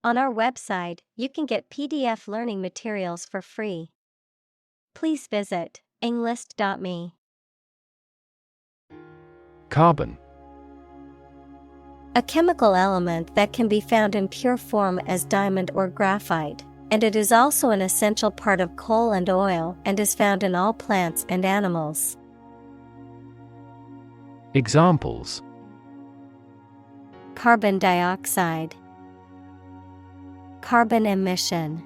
On our website, you can get PDF learning materials for free. Please visit englist.me. Carbon. A chemical element that can be found in pure form as diamond or graphite, and it is also an essential part of coal and oil and is found in all plants and animals. Examples: Carbon dioxide, carbon emission.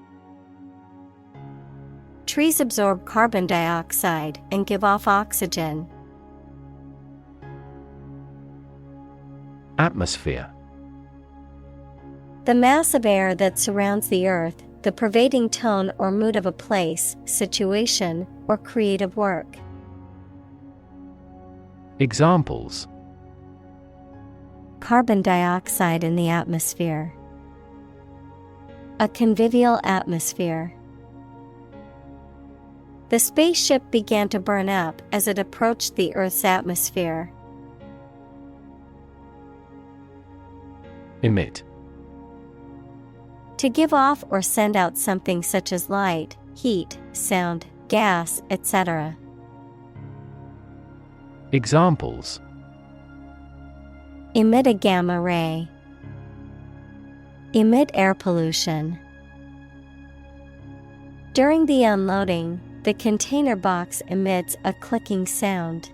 Trees absorb carbon dioxide and give off oxygen. Atmosphere. The mass of air that surrounds the earth, the pervading tone or mood of a place, situation, or creative work. Examples: Carbon dioxide in the atmosphere. A convivial atmosphere. The spaceship began to burn up as it approached the Earth's atmosphere. Emit. To give off or send out something such as light, heat, sound, gas, etc. Examples: Emit a gamma ray. Emit air pollution. During the unloading, the container box emits a clicking sound.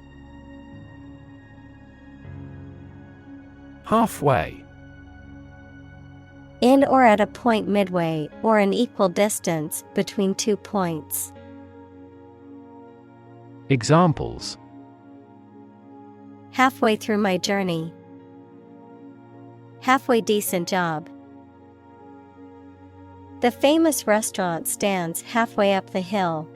Halfway. In or at a point midway or an equal distance between 2 points. Examples: Halfway through my journey. Halfway decent job. The famous restaurant stands halfway up the hill.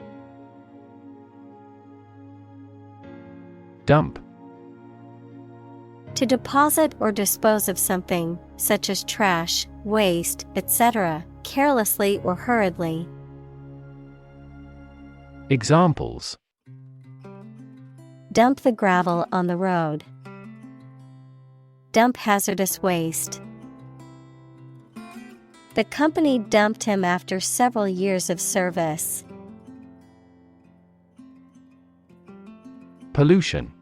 Dump. To deposit or dispose of something, such as trash, waste, etc., carelessly or hurriedly. Examples: Dump the gravel on the road. Dump hazardous waste. The company dumped him after several years of service. Pollution.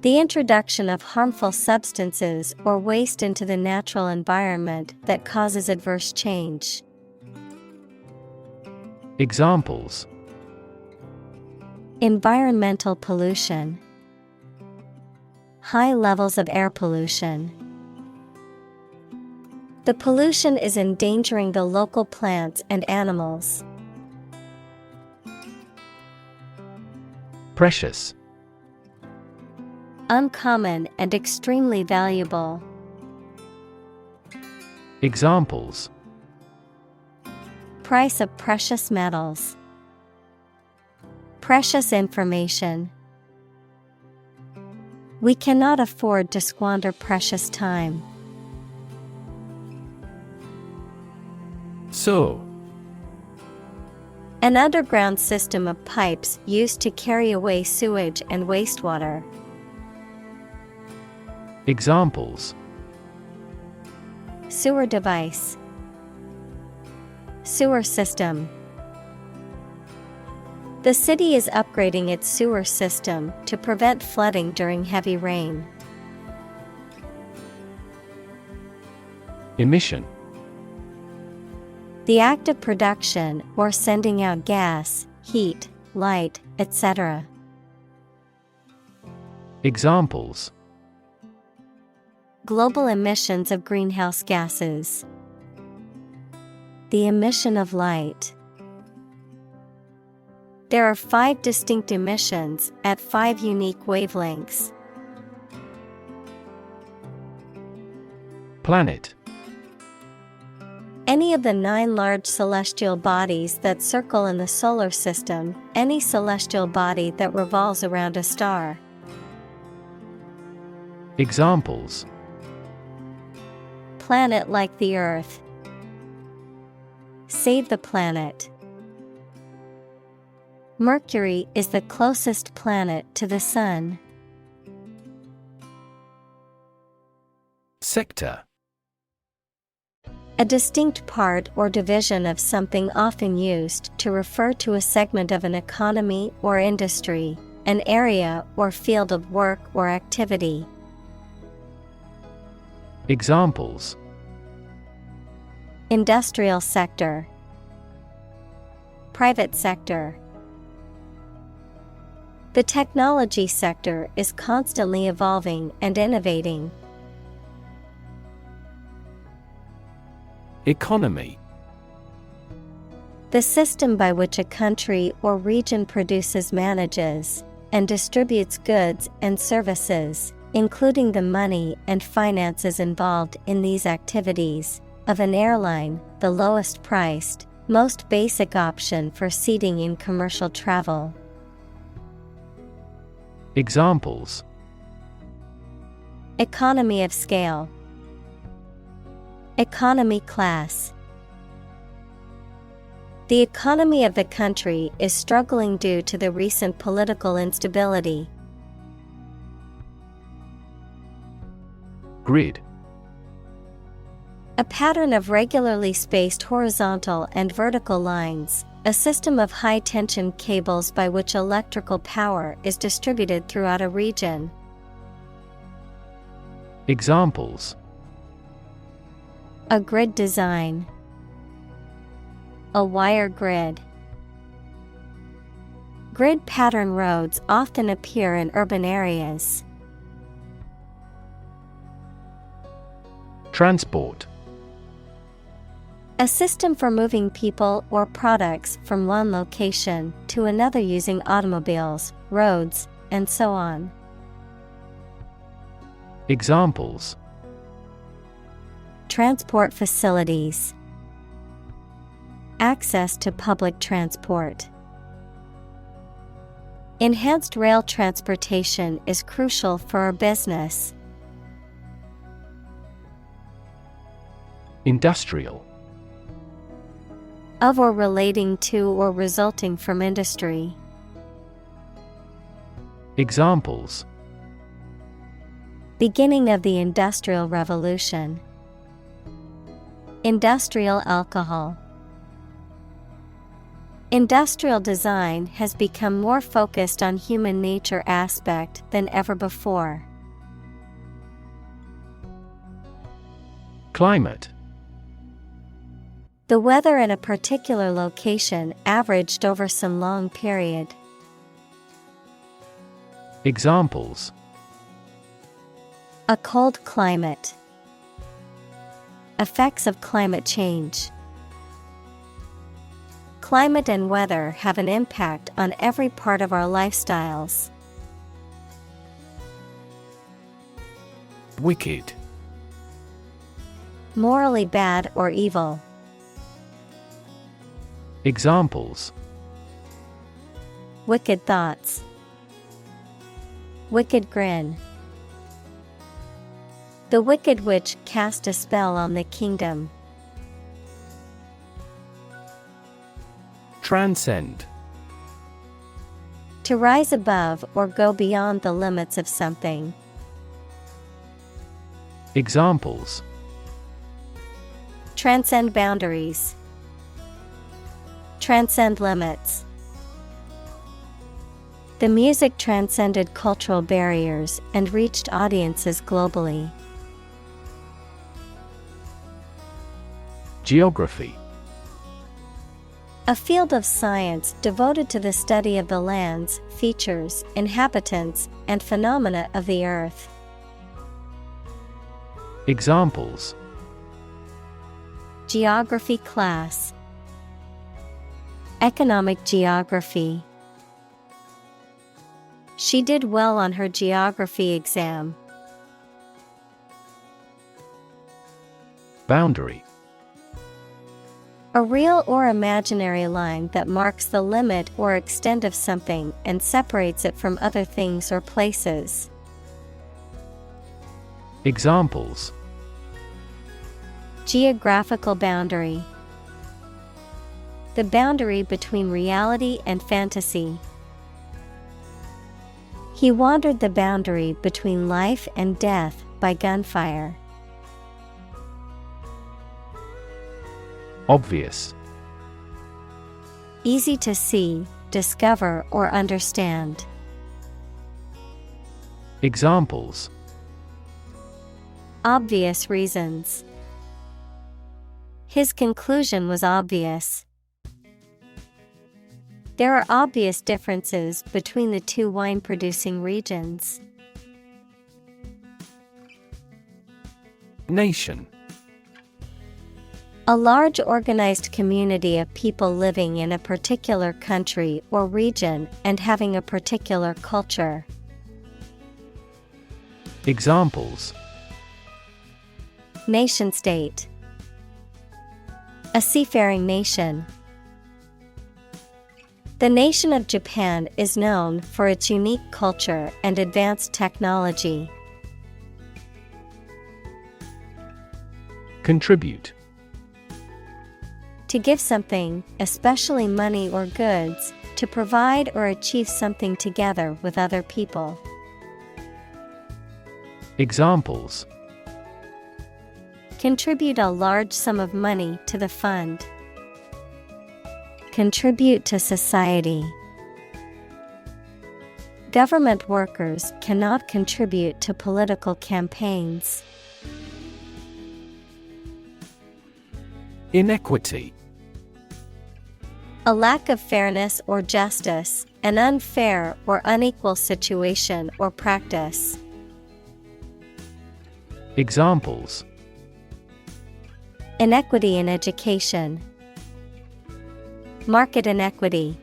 The introduction of harmful substances or waste into the natural environment that causes adverse change. Examples: Environmental pollution. High levels of air pollution. The pollution is endangering the local plants and animals. Precious. Uncommon and extremely valuable. Examples: Price of precious metals. Precious information. We cannot afford to squander precious time. Sewer. An underground system of pipes used to carry away sewage and wastewater. Examples: Sewer device. Sewer system. The city is upgrading its sewer system to prevent flooding during heavy rain. Emission. The act of production or sending out gas, heat, light, etc. Examples: Global emissions of greenhouse gases. The emission of light. There are 5 distinct emissions at 5 unique wavelengths. Planet. Any of the 9 large celestial bodies that circle in the solar system, any celestial body that revolves around a star. Examples: Planet like the Earth. Save the planet. Mercury is the closest planet to the Sun. Sector. A distinct part or division of something often used to refer to a segment of an economy or industry, an area or field of work or activity. Examples: Industrial sector, private sector. The technology sector is constantly evolving and innovating. Economy. The system by which a country or region produces, manages, and distributes goods and services, including the money and finances involved in these activities, of an airline, the lowest priced, most basic option for seating in commercial travel. Examples: Economy of scale, economy class. The economy of the country is struggling due to the recent political instability. Grid. A pattern of regularly spaced horizontal and vertical lines, a system of high-tension cables by which electrical power is distributed throughout a region. Examples: A grid design, a wire grid. Grid pattern roads often appear in urban areas. Transport. A system for moving people or products from one location to another using automobiles, roads, and so on. Examples: Transport facilities, access to public transport. Enhanced rail transportation is crucial for our business. Industrial. Of or relating to or resulting from industry. Examples: Beginning of the Industrial Revolution. Industrial alcohol. Industrial design has become more focused on human nature aspect than ever before. Climate. The weather in a particular location averaged over some long period. Examples: A cold climate. Effects of climate change. Climate and weather have an impact on every part of our lifestyles. Wicked. Morally bad or evil. Examples: Wicked thoughts. Wicked grin. The Wicked Witch cast a spell on the kingdom. Transcend. To rise above or go beyond the limits of something. Examples: Transcend boundaries. Transcend limits. The music transcended cultural barriers and reached audiences globally. Geography. A field of science devoted to the study of the lands, features, inhabitants, and phenomena of the earth. Examples: Geography class. Economic geography. She did well on her geography exam. Boundary. A real or imaginary line that marks the limit or extent of something and separates it from other things or places. Examples: Geographical boundary. The boundary between reality and fantasy. He wandered the boundary between life and death by gunfire. Obvious. Easy to see, discover, or understand. Examples: Obvious reasons. His conclusion was obvious. There are obvious differences between the two wine-producing regions. Nation. A large organized community of people living in a particular country or region and having a particular culture. Examples: Nation-state. A seafaring nation. The nation of Japan is known for its unique culture and advanced technology. Contribute. To give something, especially money or goods, to provide or achieve something together with other people. Examples: Contribute a large sum of money to the fund. Contribute to society. Government workers cannot contribute to political campaigns. Inequity. A lack of fairness or justice, an unfair or unequal situation or practice. Examples: Inequity in education. Market inequity.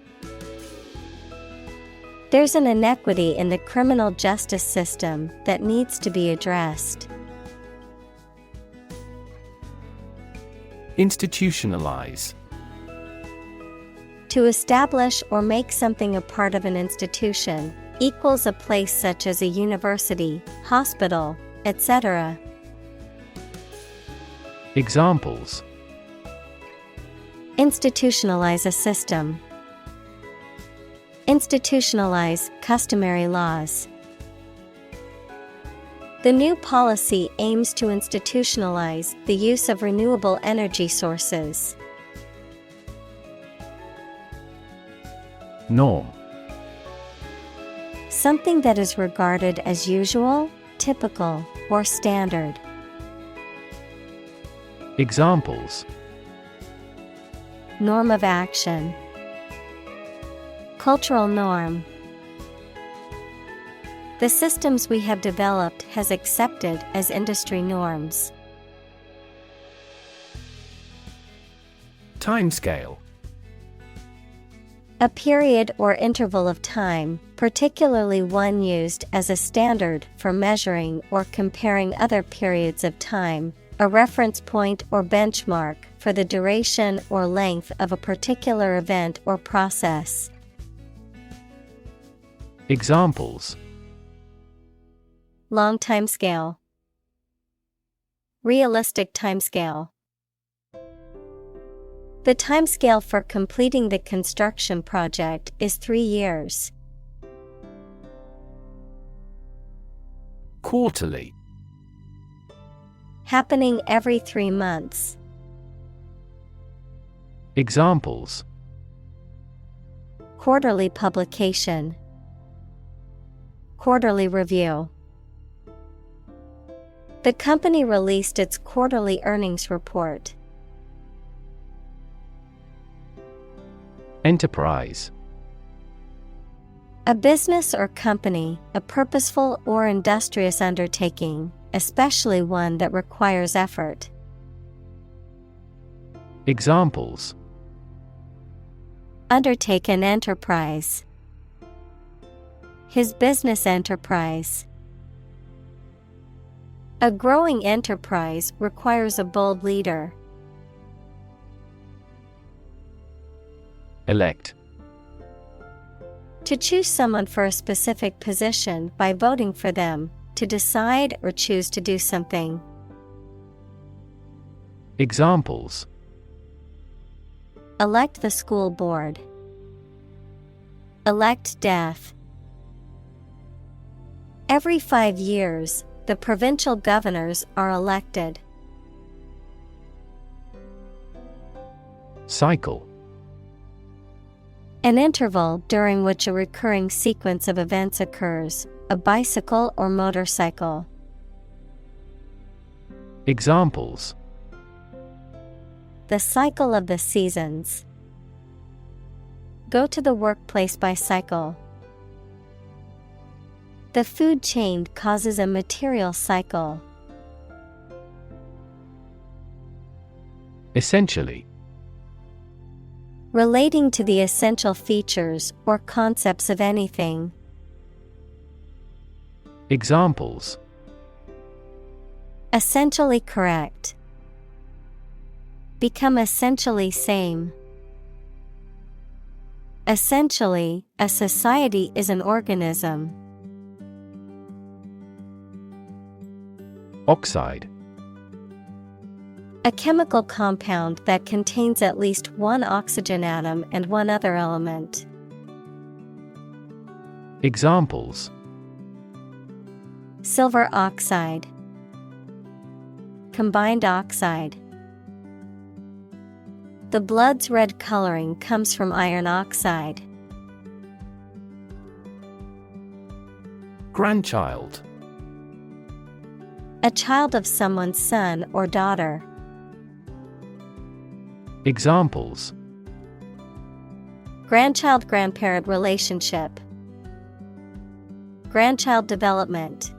There's an inequity in the criminal justice system that needs to be addressed. Institutionalize. To establish or make something a part of an institution, equals a place such as a university, hospital, etc. Examples: Institutionalize a system. Institutionalize customary laws. The new policy aims to institutionalize the use of renewable energy sources. Norm. Something that is regarded as usual, typical, or standard. Examples: Norm of action. Cultural norm. The systems we have developed has accepted as industry norms. Timescale. A period or interval of time, particularly one used as a standard for measuring or comparing other periods of time, a reference point or benchmark for the duration or length of a particular event or process. Examples: Long timescale. Realistic timescale. The timescale for completing the construction project is 3 years. Quarterly. Happening every 3 months. Examples: Quarterly publication. Quarterly review. The company released its quarterly earnings report. Enterprise. A business or company, a purposeful or industrious undertaking, especially one that requires effort. Examples: Undertake an enterprise. His business enterprise. A growing enterprise requires a bold leader. Elect. To choose someone for a specific position by voting for them, to decide or choose to do something. Examples: Elect the school board. Elect death. Every 5 years, the provincial governors are elected. Cycle. An interval during which a recurring sequence of events occurs, a bicycle or motorcycle. Examples: The cycle of the seasons. Go to the workplace by cycle. The food chain causes a material cycle. Essentially. Relating to the essential features or concepts of anything. Examples: Essentially correct. Become essentially same. Essentially, a society is an organism. Oxide. A chemical compound that contains at least one oxygen atom and one other element. Examples: Silver oxide. Combined oxide. The blood's red coloring comes from iron oxide. Grandchild. A child of someone's son or daughter. Examples: Grandchild-grandparent relationship. Grandchild development.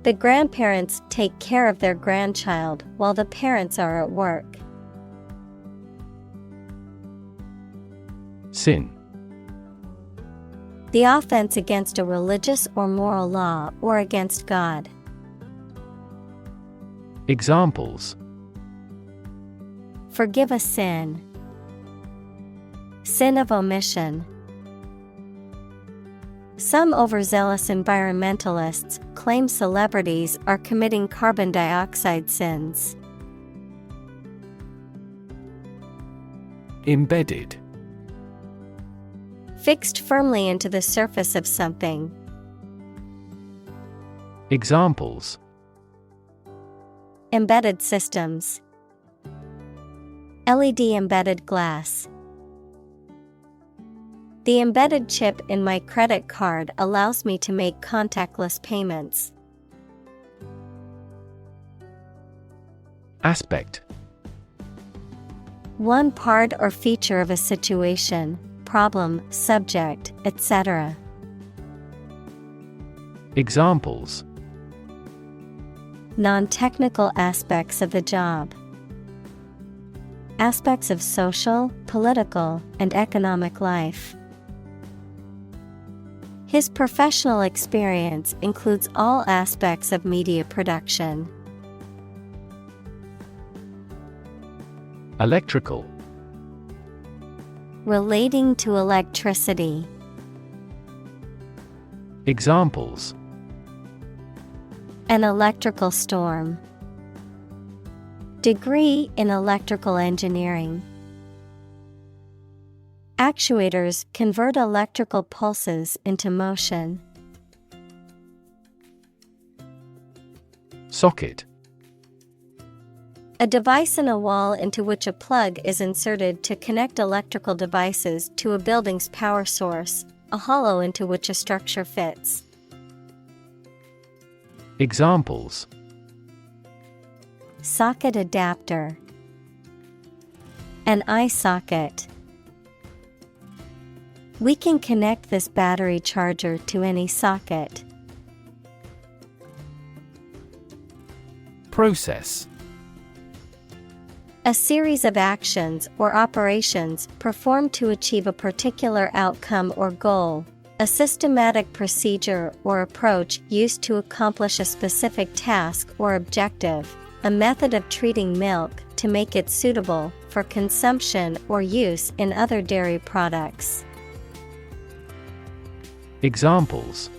The grandparents take care of their grandchild while the parents are at work. Sin. The offense against a religious or moral law or against God. Examples: Forgive a sin. Sin of omission. Some overzealous environmentalists claim celebrities are committing carbon dioxide sins. Embedded. Fixed firmly into the surface of something. Examples: Embedded systems. LED embedded glass. The embedded chip in my credit card allows me to make contactless payments. Aspect. One part or feature of a situation, problem, subject, etc. Examples: Non-technical aspects of the job. Aspects of social, political, and economic life. His professional experience includes all aspects of media production. Electrical. Relating to electricity. Examples: An electrical storm. Degree in electrical engineering. Actuators convert electrical pulses into motion. Socket. A device in a wall into which a plug is inserted to connect electrical devices to a building's power source, a hollow into which a structure fits. Examples: Socket adapter. An eye socket. We can connect this battery charger to any socket. Process. A series of actions or operations performed to achieve a particular outcome or goal. A systematic procedure or approach used to accomplish a specific task or objective. A method of treating milk to make it suitable for consumption or use in other dairy products. Examples: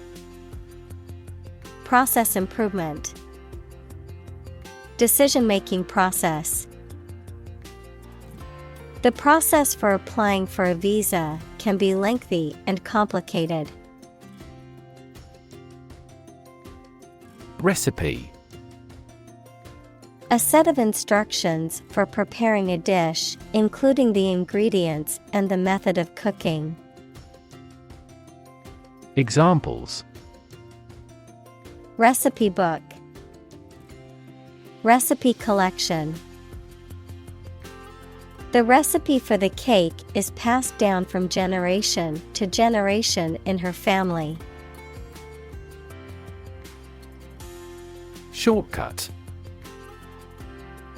Process improvement. Decision-making process. The process for applying for a visa can be lengthy and complicated. Recipe. A set of instructions for preparing a dish, including the ingredients and the method of cooking. Examples: Recipe book. Recipe collection. The recipe for the cake is passed down from generation to generation in her family. Shortcut.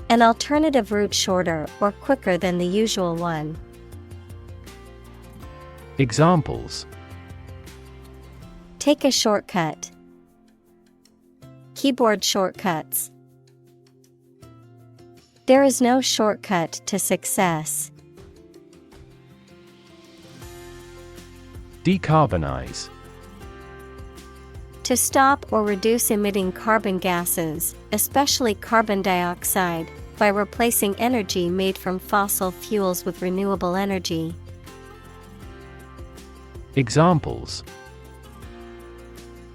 An alternative route shorter or quicker than the usual one. Examples: Take a shortcut. Keyboard shortcuts. There is no shortcut to success. Decarbonize. To stop or reduce emitting carbon gases, especially carbon dioxide, by replacing energy made from fossil fuels with renewable energy. Examples: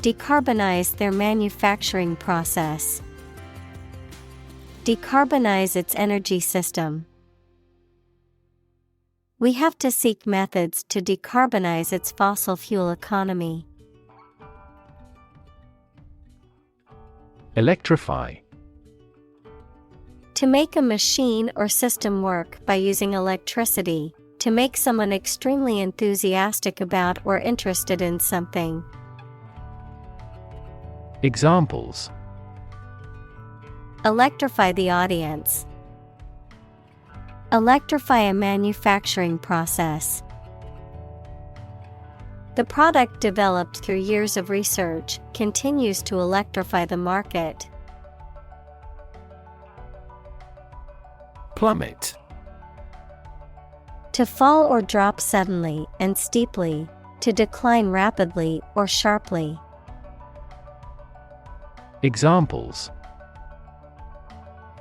Decarbonize their manufacturing process. Decarbonize its energy system. We have to seek methods to decarbonize its fossil fuel economy. Electrify. To make a machine or system work by using electricity, to make someone extremely enthusiastic about or interested in something. Examples: Electrify the audience. Electrify a manufacturing process. The product developed through years of research continues to electrify the market. Plummet. To fall or drop suddenly and steeply, to decline rapidly or sharply. Examples: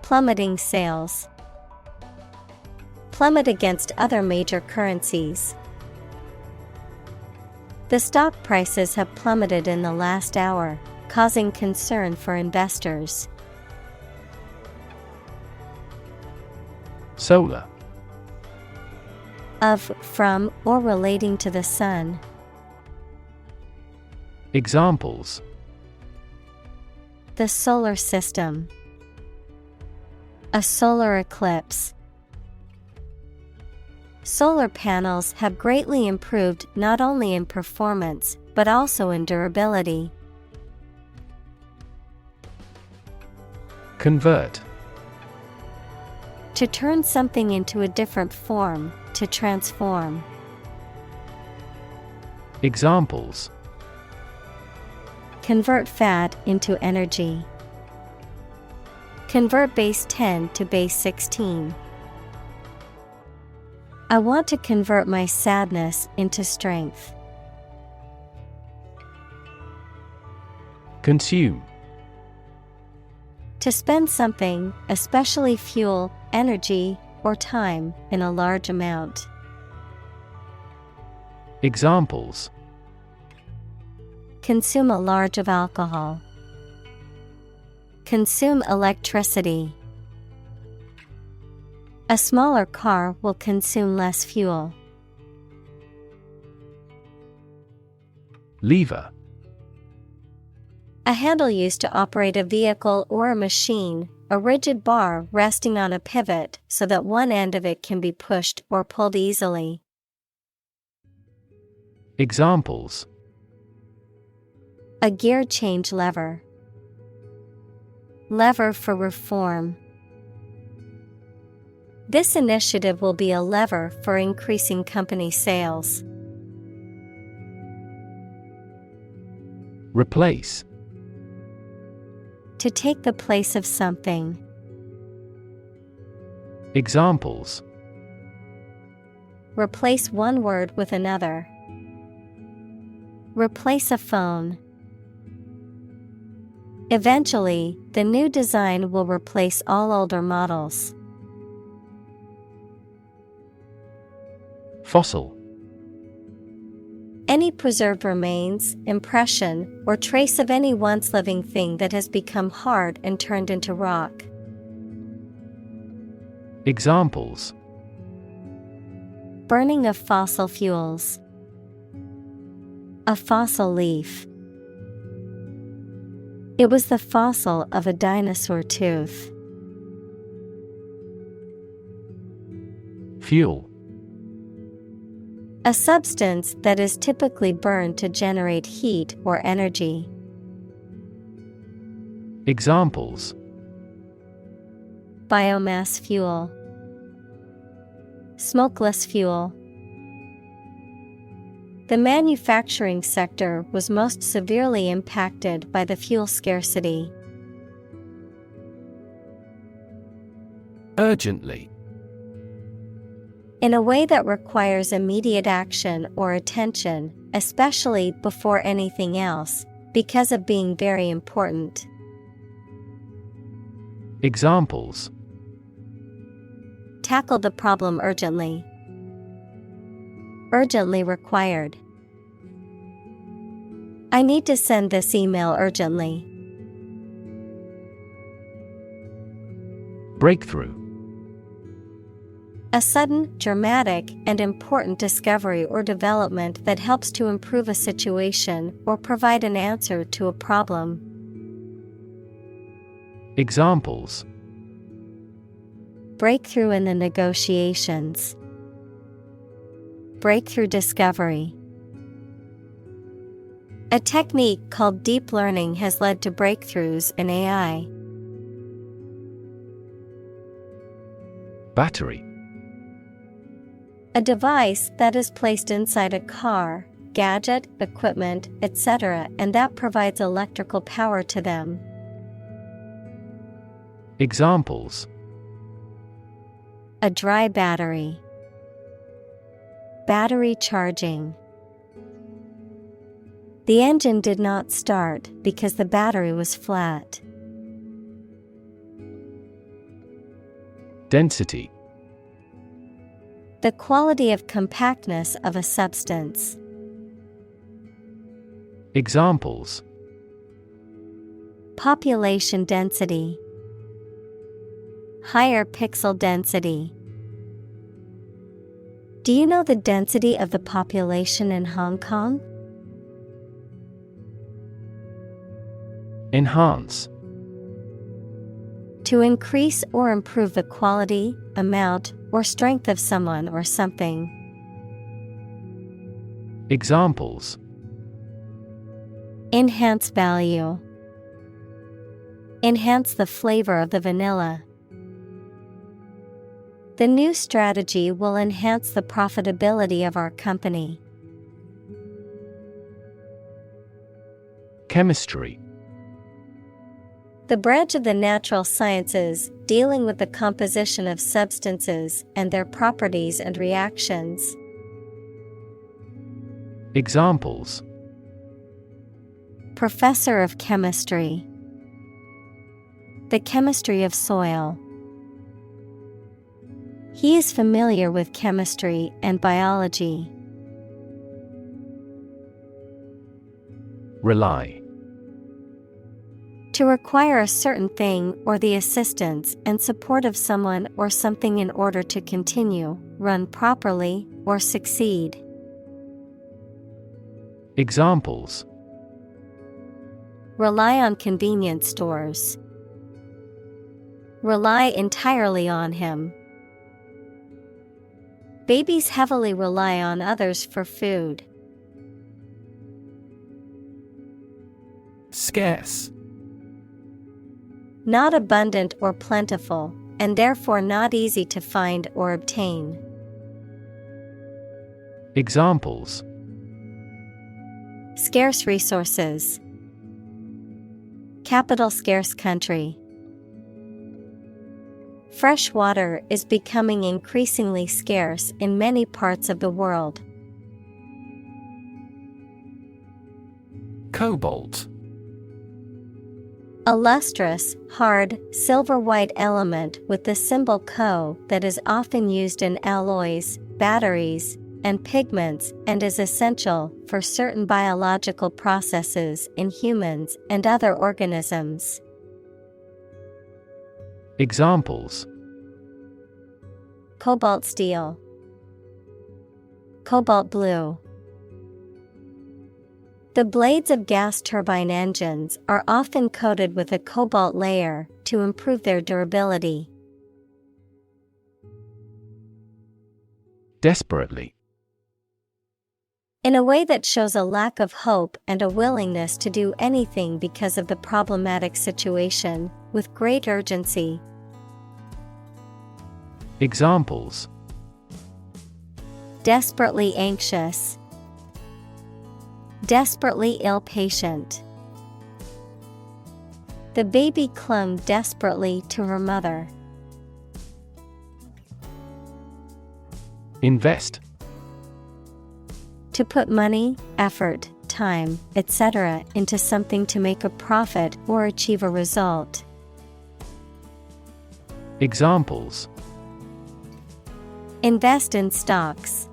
Plummeting sales. Plummet against other major currencies. The stock prices have plummeted in the last hour, causing concern for investors. Solar. Of, from, or relating to the sun. Examples: The solar system. A solar eclipse. Solar panels have greatly improved not only in performance, but also in durability. Convert. To turn something into a different form, to transform. Examples: Convert fat into energy. Convert base 10 to base 16. I want to convert my sadness into strength. Consume. To spend something, especially fuel, energy, or time, in a large amount. Examples: Consume a large of alcohol. Consume electricity. A smaller car will consume less fuel. Lever. A handle used to operate a vehicle or a machine, a rigid bar resting on a pivot so that one end of it can be pushed or pulled easily. Examples: A gear change lever. Lever for reform. This initiative will be a lever for increasing company sales. Replace. To take the place of something. Examples: Replace one word with another. Replace a phone. Eventually, the new design will replace all older models. Fossil. Any preserved remains, impression, or trace of any once living thing that has become hard and turned into rock. Examples: burning of fossil fuels. A fossil leaf. It was the fossil of a dinosaur tooth. Fuel. A substance that is typically burned to generate heat or energy. Examples: biomass fuel. Smokeless fuel. The manufacturing sector was most severely impacted by the fuel scarcity. Urgently. In a way that requires immediate action or attention, especially before anything else, because of being very important. Examples: tackle the problem urgently. Urgently required. I need to send this email urgently. Breakthrough. A sudden, dramatic, and important discovery or development that helps to improve a situation or provide an answer to a problem. Examples: breakthrough in the negotiations. Breakthrough discovery. A technique called deep learning has led to breakthroughs in AI. Battery. A device that is placed inside a car, gadget, equipment, etc., and that provides electrical power to them. Examples: a dry battery. Battery charging. The engine did not start because the battery was flat. Density. The quality of compactness of a substance. Examples: population density. Higher pixel density. Do you know the density of the population in Hong Kong? Enhance. To increase or improve the quality, amount, or strength of someone or something. Examples: enhance value. Enhance the flavor of the vanilla. The new strategy will enhance the profitability of our company. Chemistry. The branch of the natural sciences dealing with the composition of substances and their properties and reactions. Examples: professor of chemistry. The chemistry of soil. He is familiar with chemistry and biology. Rely. To require a certain thing or the assistance and support of someone or something in order to continue, run properly, or succeed. Examples: rely on convenience stores. Rely entirely on him. Babies heavily rely on others for food. Scarce. Not abundant or plentiful, and therefore not easy to find or obtain. Examples: scarce resources. Capital scarce country. Fresh water is becoming increasingly scarce in many parts of the world. Cobalt. A lustrous, hard, silver-white element with the symbol Co that is often used in alloys, batteries, and pigments and is essential for certain biological processes in humans and other organisms. Examples: Cobalt steel. Cobalt blue. The blades of gas turbine engines are often coated with a cobalt layer to improve their durability. Desperately. In a way that shows a lack of hope and a willingness to do anything because of the problematic situation, with great urgency. Examples: desperately anxious, desperately ill patient. The baby clung desperately to her mother. Invest. To put money, effort, time, etc. into something to make a profit or achieve a result. Examples: invest in stocks.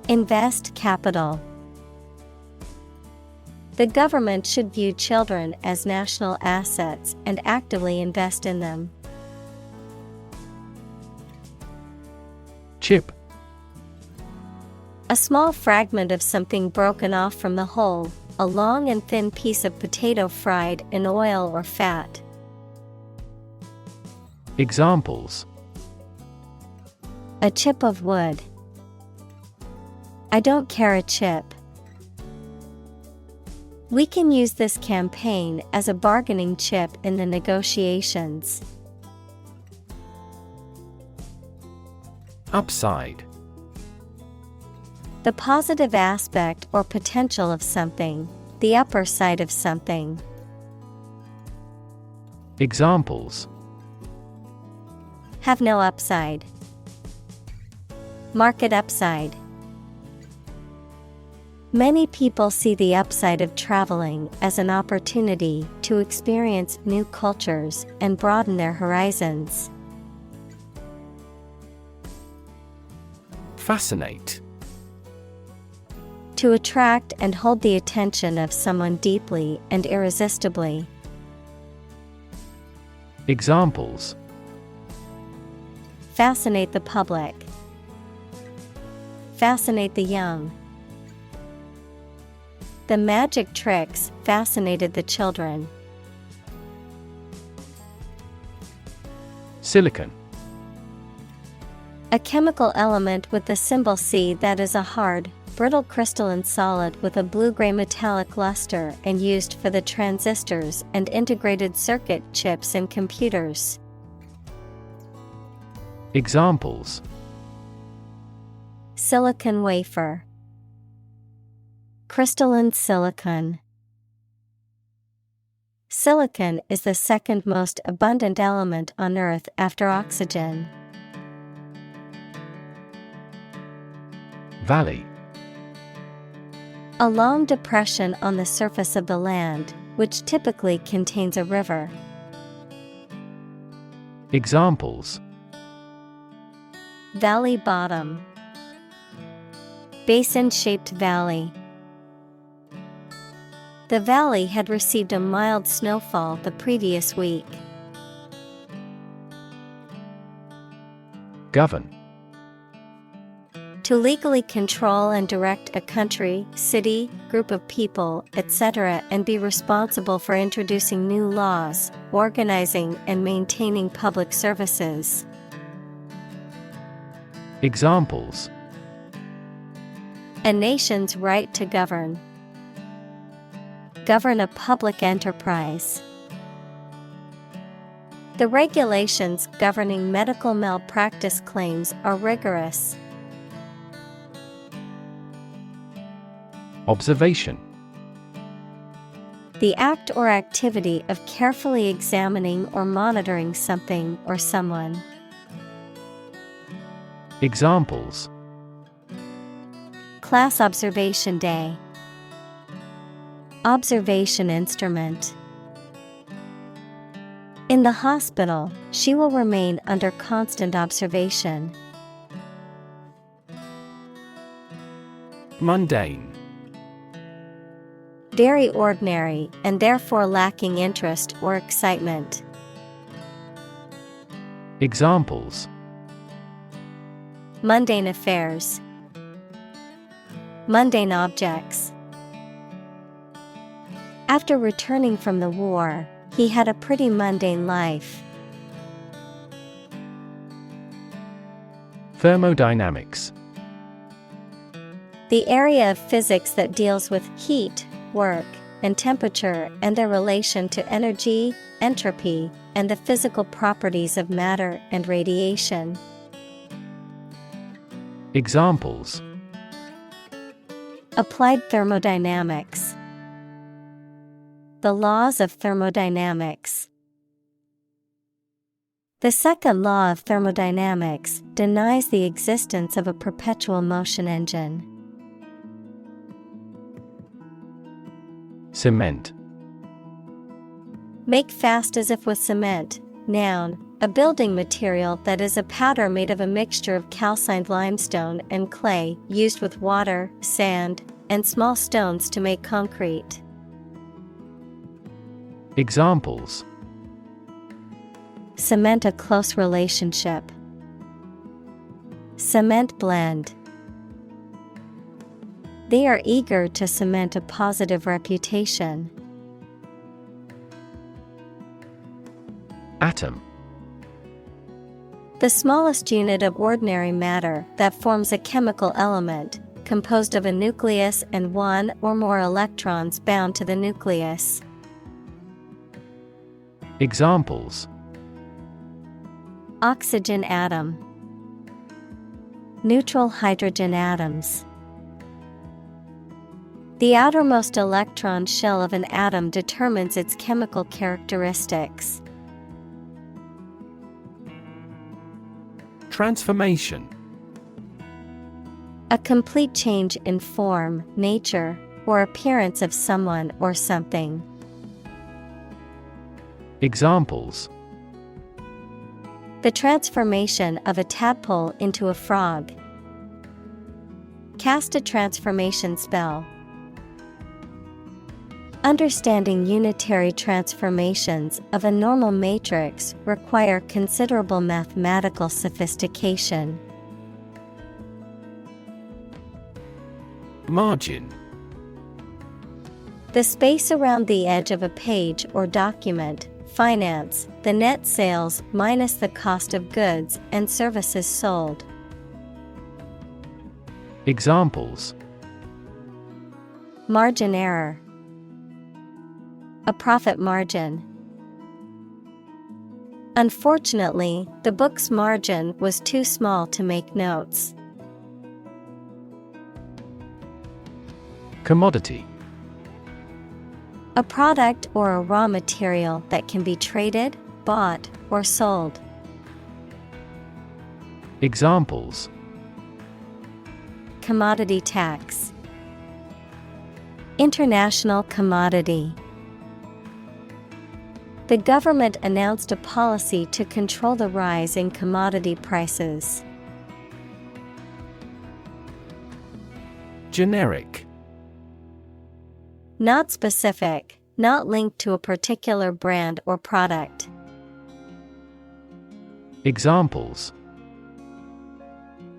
Invest capital. The government should view children as national assets and actively invest in them. Chip. A small fragment of something broken off from the whole, a long and thin piece of potato fried in oil or fat. Examples: a chip of wood. I don't care a chip. We can use this campaign as a bargaining chip in the negotiations. Upside. The positive aspect or potential of something, the upper side of something. Examples: have no upside. Market upside. Many people see the upside of traveling as an opportunity to experience new cultures and broaden their horizons. Fascinate. To attract and hold the attention of someone deeply and irresistibly. Examples: fascinate the public. Fascinate the young. The magic tricks fascinated the children. Silicon. A chemical element with the symbol C that is a hard, brittle crystalline solid with a blue-gray metallic luster and used for the transistors and integrated circuit chips in computers. Examples: silicon wafer. Crystalline silicon. Silicon is the second most abundant element on Earth after oxygen. Valley. A long depression on the surface of the land, which typically contains a river. Examples: valley bottom. Basin-shaped valley. The valley had received a mild snowfall the previous week. Govern. To legally control and direct a country, city, group of people, etc., and be responsible for introducing new laws, organizing and maintaining public services. Examples: a nation's right to govern. Govern a public enterprise. The regulations governing medical malpractice claims are rigorous. Observation. The act or activity of carefully examining or monitoring something or someone. Examples: class observation day. Observation instrument. In the hospital, she will remain under constant observation. Mundane. Very ordinary and therefore lacking interest or excitement. Examples: Mundane affairs. Mundane objects. After returning from the war, he had a pretty mundane life. Thermodynamics. The area of physics that deals with heat, work, and temperature and their relation to energy, entropy, and the physical properties of matter and radiation. Examples: Applied thermodynamics. The laws of thermodynamics. The second law of thermodynamics denies the existence of a perpetual motion engine. Cement. Make fast as if with cement. Noun, a building material that is a powder made of a mixture of calcined limestone and clay, used with water, sand, and small stones to make concrete. Examples: Cement a close relationship. Cement blend. They are eager to cement a positive reputation. Atom. The smallest unit of ordinary matter that forms a chemical element, composed of a nucleus and one or more electrons bound to the nucleus. Examples: Oxygen atom. Neutral hydrogen atoms. The outermost electron shell of an atom determines its chemical characteristics. Transformation. A complete change in form, nature, or appearance of someone or something. Examples: The transformation of a tadpole into a frog. Cast a transformation spell. Understanding unitary transformations of a normal matrix require considerable mathematical sophistication. Margin. The space around the edge of a page or document. Finance, the net sales minus the cost of goods and services sold. Examples: Margin error. A profit margin. Unfortunately, the book's margin was too small to make notes. Commodity. A product or a raw material that can be traded, bought, or sold. Examples: Commodity tax. International commodity. The government announced a policy to control the rise in commodity prices. Generic. Not specific, not linked to a particular brand or product. Examples: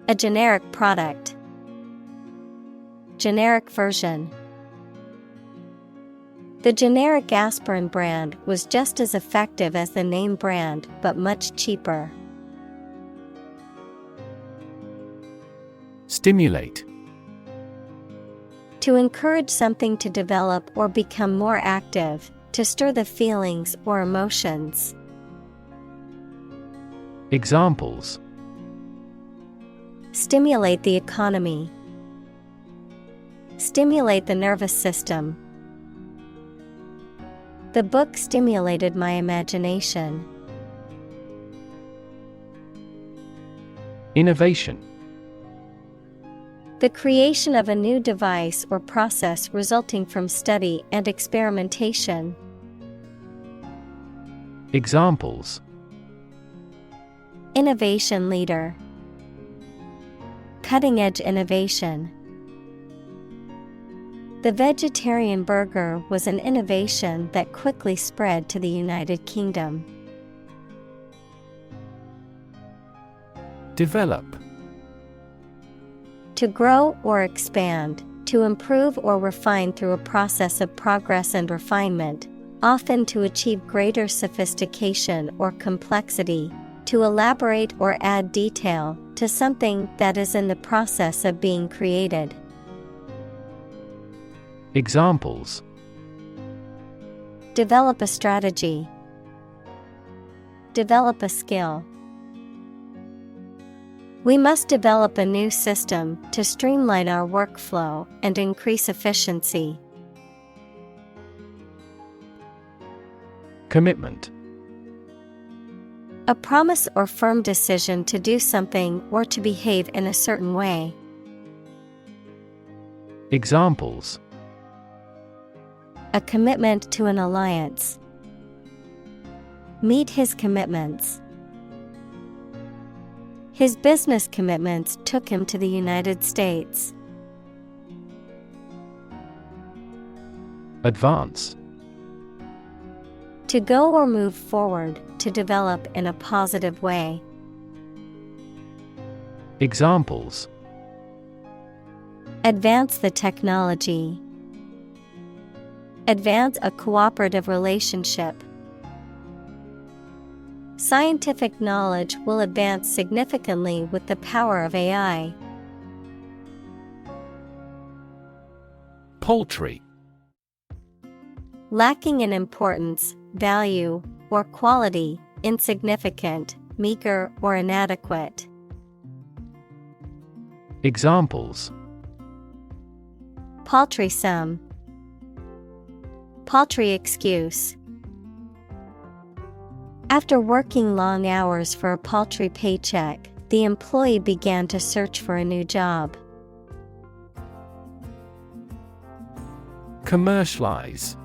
A generic product. Generic version. The generic aspirin brand was just as effective as the name brand, but much cheaper. Stimulate. To encourage something to develop or become more active, to stir the feelings or emotions. Examples: Stimulate the economy. Stimulate the nervous system. The book stimulated my imagination. Innovation. The creation of a new device or process resulting from study and experimentation. Examples: Innovation leader. Cutting-edge innovation. The vegetarian burger was an innovation that quickly spread to the United To grow or expand, to improve or refine through a process of progress and refinement, often to achieve greater sophistication or complexity, to elaborate or add detail to something that is in the process of being created. Examples: Develop a strategy. Develop a skill. We must develop a new system to streamline our workflow and increase efficiency. Commitment. A promise or firm decision to do something or to behave in a certain way. Examples: A commitment to an alliance. Meet his commitments. His business commitments took him to the United States. Advance. To go or move forward, to develop in a positive way. Examples: Advance the technology. Advance a cooperative relationship. Scientific knowledge will advance significantly with the power of AI. Paltry. Lacking in importance, value, or quality, insignificant, meager, or inadequate. Examples: Paltry sum. Paltry excuse. After working long hours for a paltry paycheck, the employee began to search for a new job. Commercialize.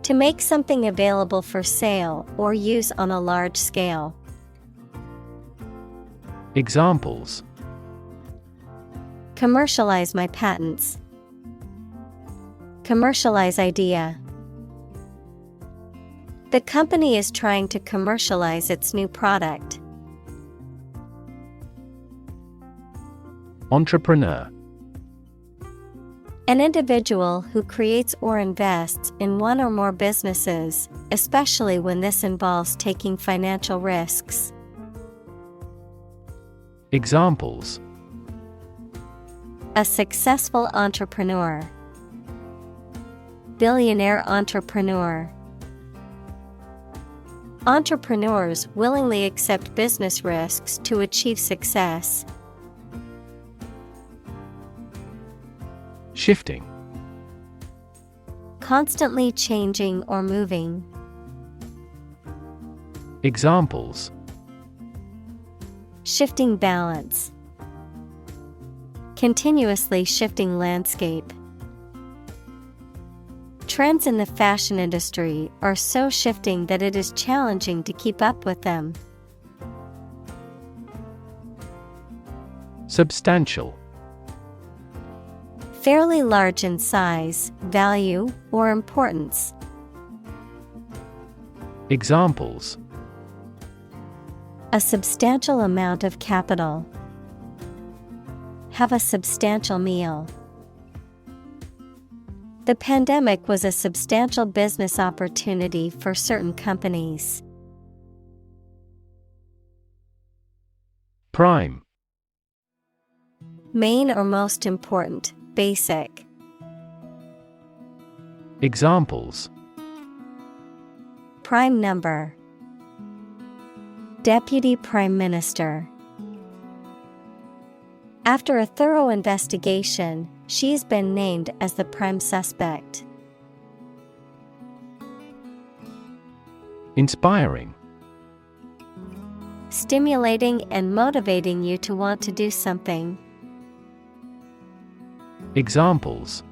To make something available for sale or use on a large scale. Examples: Commercialize my patents. Commercialize idea. The company is trying to commercialize its new product. Entrepreneur. An individual who creates or invests in one or more businesses, especially when this involves taking financial risks. Examples: A successful entrepreneur. Billionaire entrepreneur. Entrepreneurs willingly accept business risks to achieve success. Shifting. Constantly changing or moving. Examples: Shifting balance. Continuously shifting landscape. Trends in the fashion industry are so shifting that it is challenging to keep up with them. Substantial. Fairly large in size, value, or importance. Examples: A substantial amount of capital. Have a substantial meal. The pandemic was a substantial business opportunity for certain companies. Prime. Main or most important, basic. Examples: Prime number. Deputy Prime Minister. After a thorough investigation, she's been named as the prime suspect. Inspiring. Stimulating and motivating you to want to do something. Examples: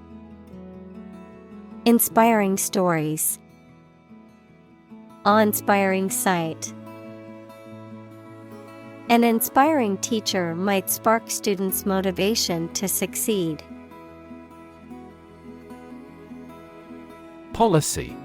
Inspiring stories. Awe-inspiring sight. An inspiring teacher might spark students' motivation to succeed. Policy.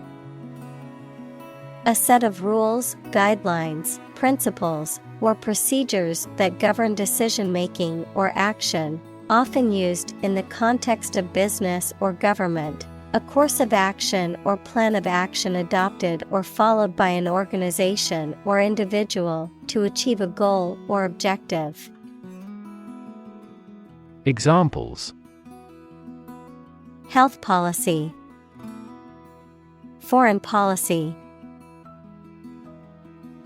A set of rules, guidelines, principles, or procedures that govern decision-making or action, often used in the context of business or government. A course of action or plan of action adopted or followed by an organization or individual to achieve a goal or objective. Examples: Health policy, foreign policy.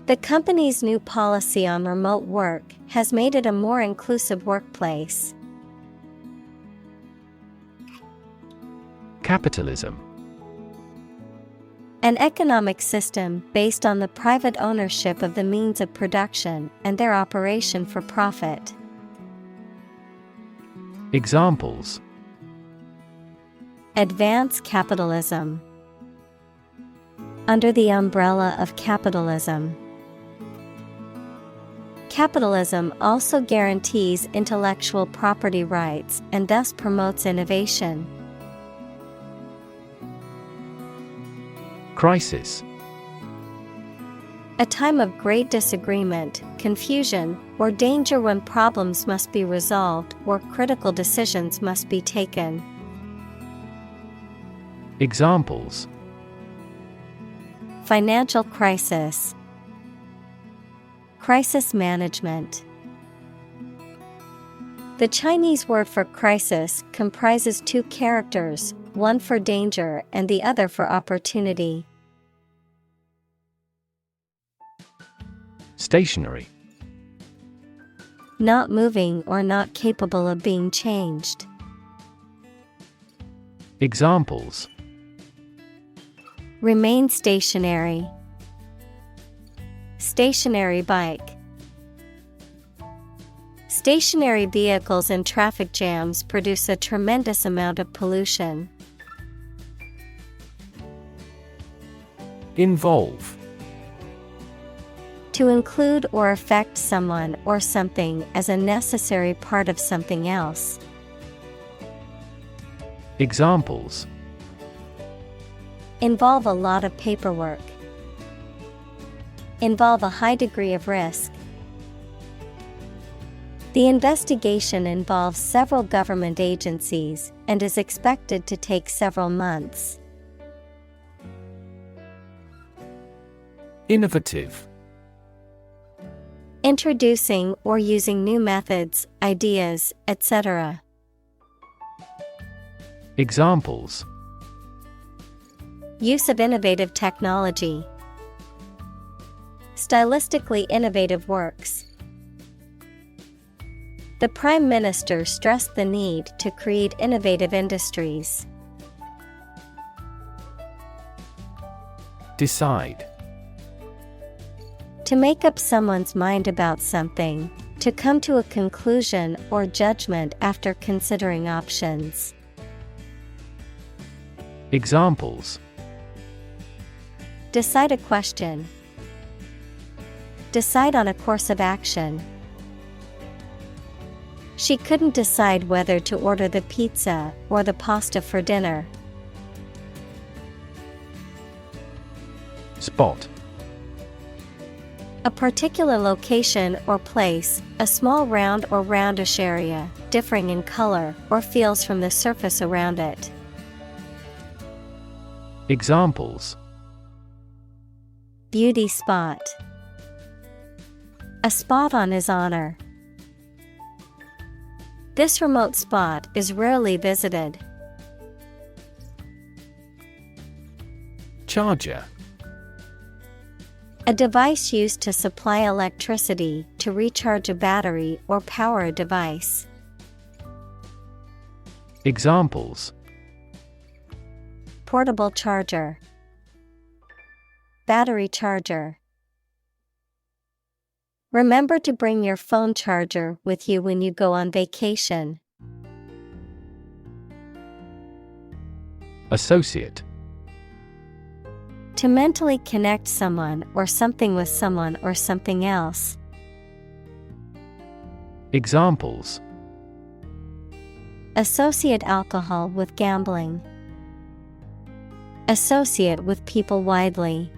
The company's new policy on remote work has made it a more inclusive workplace. Capitalism. An economic system based on the private ownership of the means of production and their operation for profit. Examples: Advance capitalism. Under the umbrella of capitalism. Capitalism also guarantees intellectual property rights and thus promotes innovation. Crisis. A time of great disagreement, confusion, or danger when problems must be resolved or critical decisions must be taken. Examples: Financial crisis. Crisis management. The Chinese word for crisis comprises two characters, one for danger and the other for opportunity. Stationary. Not moving or not capable of being changed. Examples: Remain stationary. Stationary bike. Stationary vehicles in traffic jams produce a tremendous amount of pollution. Involve. To include or affect someone or something as a necessary part of something else. Examples: Involve a lot of paperwork. Involve a high degree of risk. The investigation involves several government agencies and is expected to take several months. Innovative. Introducing or using new methods, ideas, etc. Examples: Use of innovative technology. Stylistically innovative works. The Prime Minister stressed the need to create innovative industries. Decide. To make up someone's mind about something, to come to a conclusion or judgment after considering options. Examples: Decide a question. Decide on a course of action. She couldn't decide whether to order the pizza or the pasta for dinner. Spot. A particular location or place, a small round or roundish area, differing in color or feels from the surface around it. Examples: Beauty spot. A spot on his honor. This remote spot is rarely visited. Charger. A device used to supply electricity to recharge a battery or power a device. Examples: Portable charger. Battery charger. Remember to bring your phone charger with you when you go on vacation. Associate. To mentally connect someone or something with someone or something else. Examples: Associate alcohol with gambling. Associate with people widely.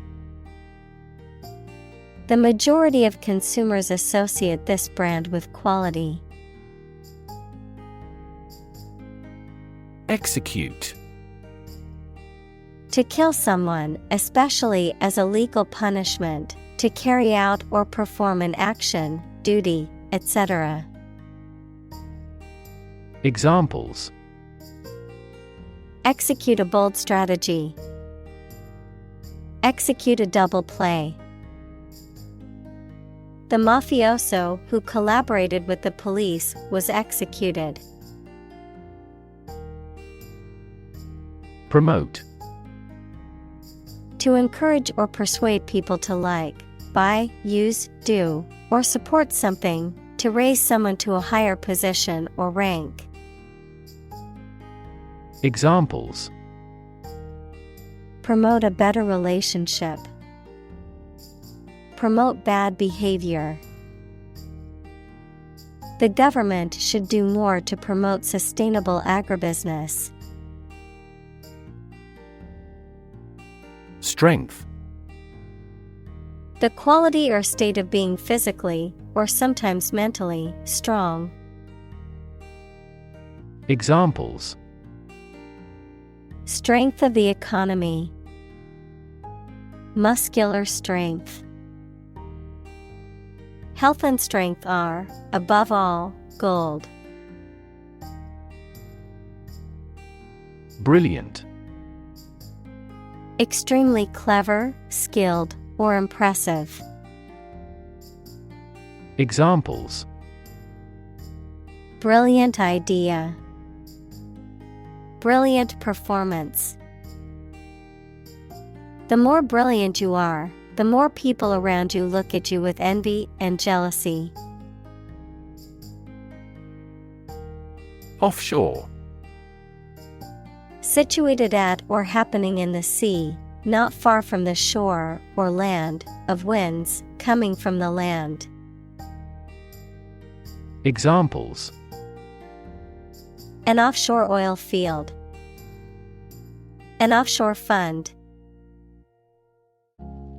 The majority of consumers associate this brand with quality. Execute. To kill someone, especially as a legal punishment, to carry out or perform an action, duty, etc. Examples: execute a bold strategy, execute a double play. The mafioso who collaborated with the police was executed. Promote. To encourage or persuade people to like, buy, use, do, or support something, to raise someone to a higher position or rank. Examples: promote a better relationship, promote bad behavior. The government should do more to promote sustainable agribusiness. Strength. The quality or state of being physically, or sometimes mentally, strong. Examples: strength of the economy, muscular strength. Health and strength are, above all, gold. Brilliant. Extremely clever, skilled, or impressive. Examples: brilliant idea, brilliant performance. The more brilliant you are, the more people around you look at you with envy and jealousy. Offshore. Situated at or happening in the sea, not far from the shore or land, of winds coming from the land. Examples: an offshore oil field, an offshore fund.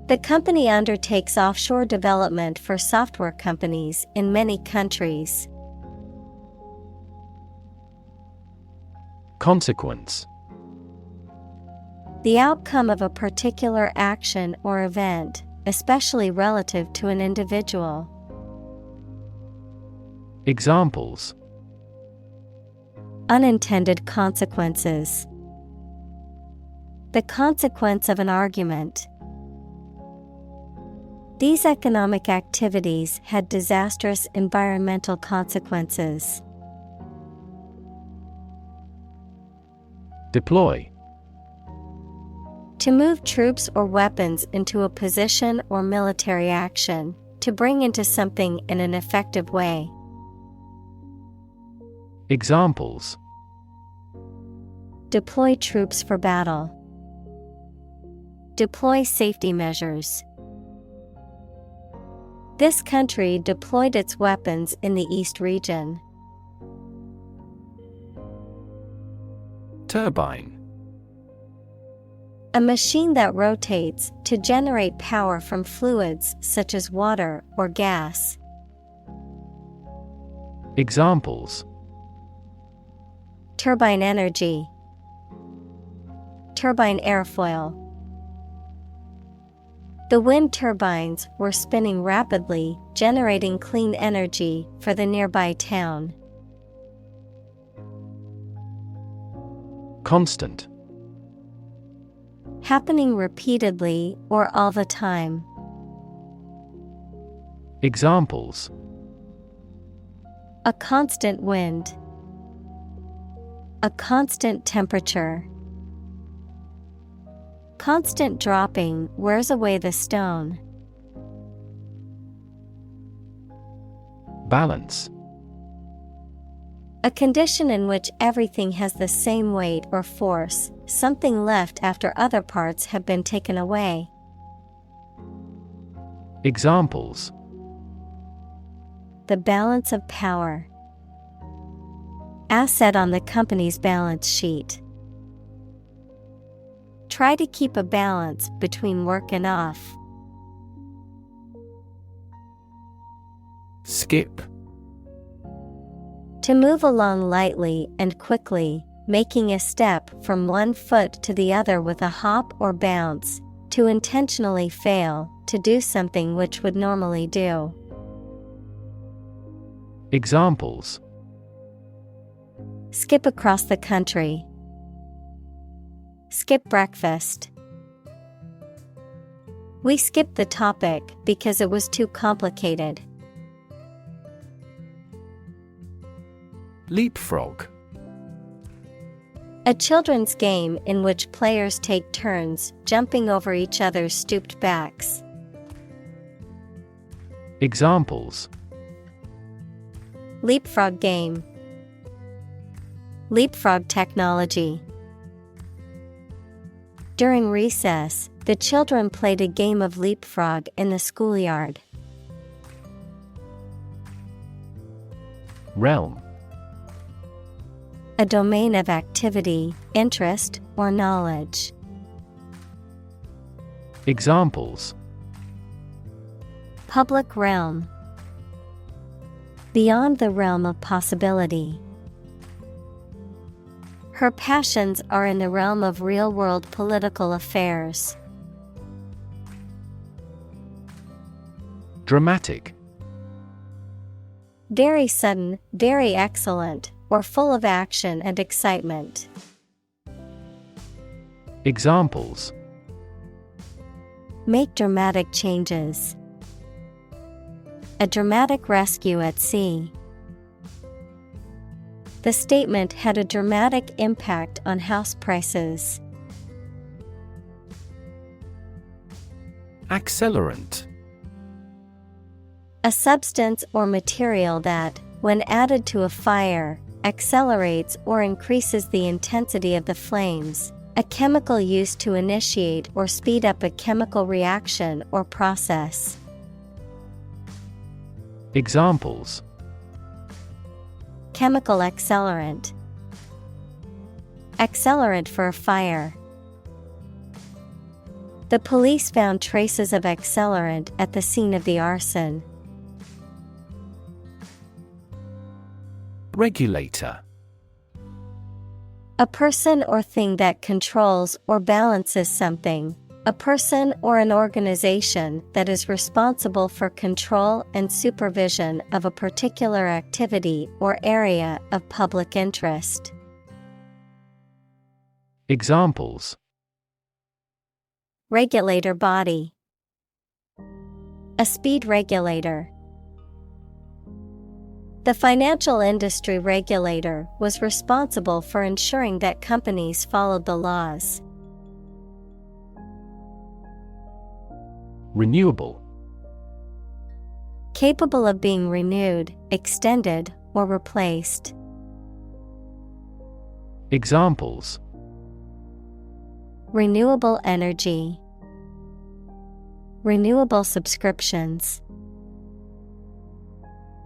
The company undertakes offshore development for software companies in many countries. Consequence. The outcome of a particular action or event, especially relative to an individual. Examples: unintended consequences, the consequence of an argument. These economic activities had disastrous environmental consequences. Deploy. To move troops or weapons into a position or military action, to bring into something in an effective way. Examples: deploy troops for battle, deploy safety measures. This country deployed its weapons in the East region. Turbine. A machine that rotates to generate power from fluids such as water or gas. Examples: turbine energy, turbine airfoil. The wind turbines were spinning rapidly, generating clean energy for the nearby town. Constant. Happening repeatedly or all the time. Examples: a constant wind, a constant temperature. Constant dropping wears away the stone. Balance. A condition in which everything has the same weight or force, something left after other parts have been taken away. Examples: the balance of power. Asset on the company's balance sheet. Try to keep a balance between work and off. Skip. To move along lightly and quickly, making a step from one foot to the other with a hop or bounce, to intentionally fail to do something which would normally do. Examples: Skip across the country. Skip breakfast. We skipped the topic because it was too complicated. Leapfrog. A children's game in which players take turns jumping over each other's stooped backs. Examples: Leapfrog game. Leapfrog technology. During recess, the children played a game of leapfrog in the schoolyard. Realm. A domain of activity, interest, or knowledge. Examples: Public realm. Beyond the realm of possibility. Her passions are in the realm of real-world political affairs. Dramatic. Very sudden, very excellent, or full of action and excitement. Examples: Make dramatic changes. A dramatic rescue at sea. The statement had a dramatic impact on house prices. Accelerant. A substance or material that, when added to a fire, accelerates or increases the intensity of the flames, a chemical used to initiate or speed up a chemical reaction or process. Examples: Chemical accelerant. Accelerant for a fire. The police found traces of accelerant at the scene of the arson. Regulator. A person or thing that controls or balances something. A person or an organization that is responsible for control and supervision of a particular activity or area of public interest. Examples: Regulator body. A speed regulator. The financial industry regulator was responsible for ensuring that companies followed the laws. Renewable. Capable of being renewed, extended, or replaced. Examples: Renewable energy. Renewable subscriptions.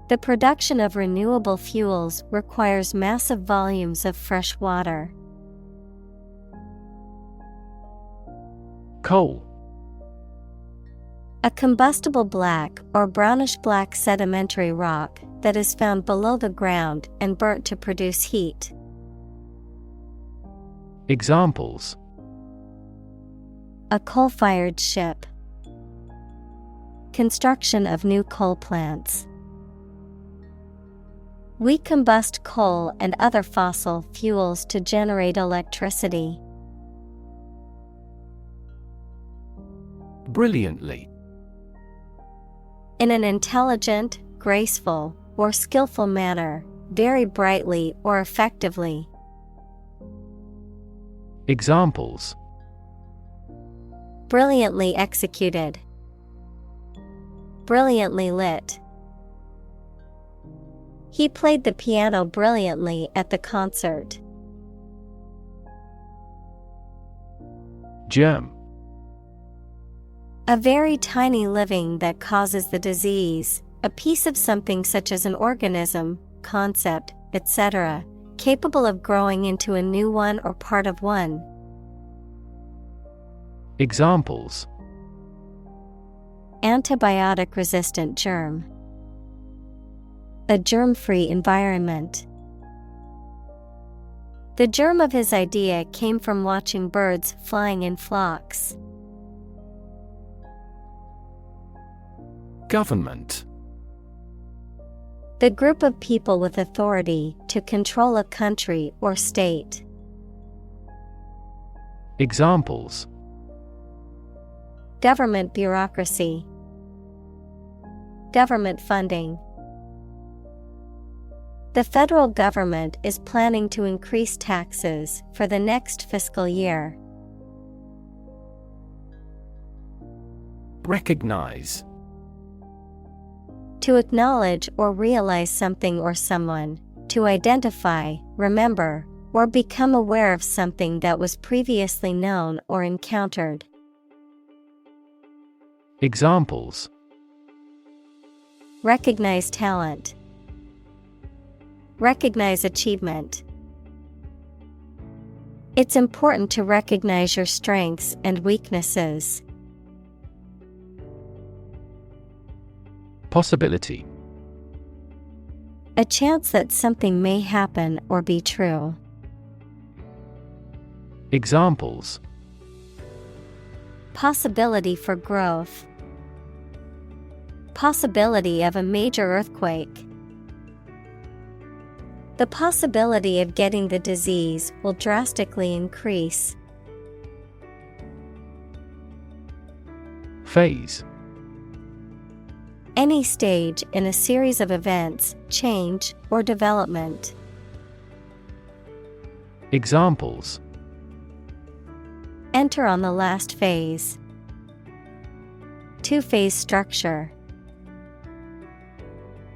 The production of renewable fuels requires massive volumes of fresh water. Coal. A combustible black or brownish-black sedimentary rock that is found below the ground and burnt to produce heat. Examples: A coal-fired ship. Construction of new coal plants. We combust coal and other fossil fuels to generate electricity. Brilliantly. In an intelligent, graceful, or skillful manner, very brightly or effectively. Examples: Brilliantly executed. Brilliantly lit. He played the piano brilliantly at the concert. Germ. A very tiny living that causes the disease, a piece of something such as an organism, concept, etc., capable of growing into a new one or part of one. Examples: Antibiotic-resistant germ. a germ-free environment. The germ of his idea came from watching birds flying in flocks. Government. The group of people with authority to control a country or state. Examples: Government bureaucracy. Government funding. The federal government is planning to increase taxes for the next fiscal year. Recognize. To acknowledge or realize something or someone, to identify, remember, or become aware of something that was previously known or encountered. Examples: Recognize talent. Recognize achievement. It's important to recognize your strengths and weaknesses. Possibility. A chance that something may happen or be true. Examples: Possibility for growth. Possibility of a major earthquake. The possibility of getting the disease will drastically increase. Phase. Any stage in a series of events, change, or development. Examples: Enter on the last phase. Two-phase structure.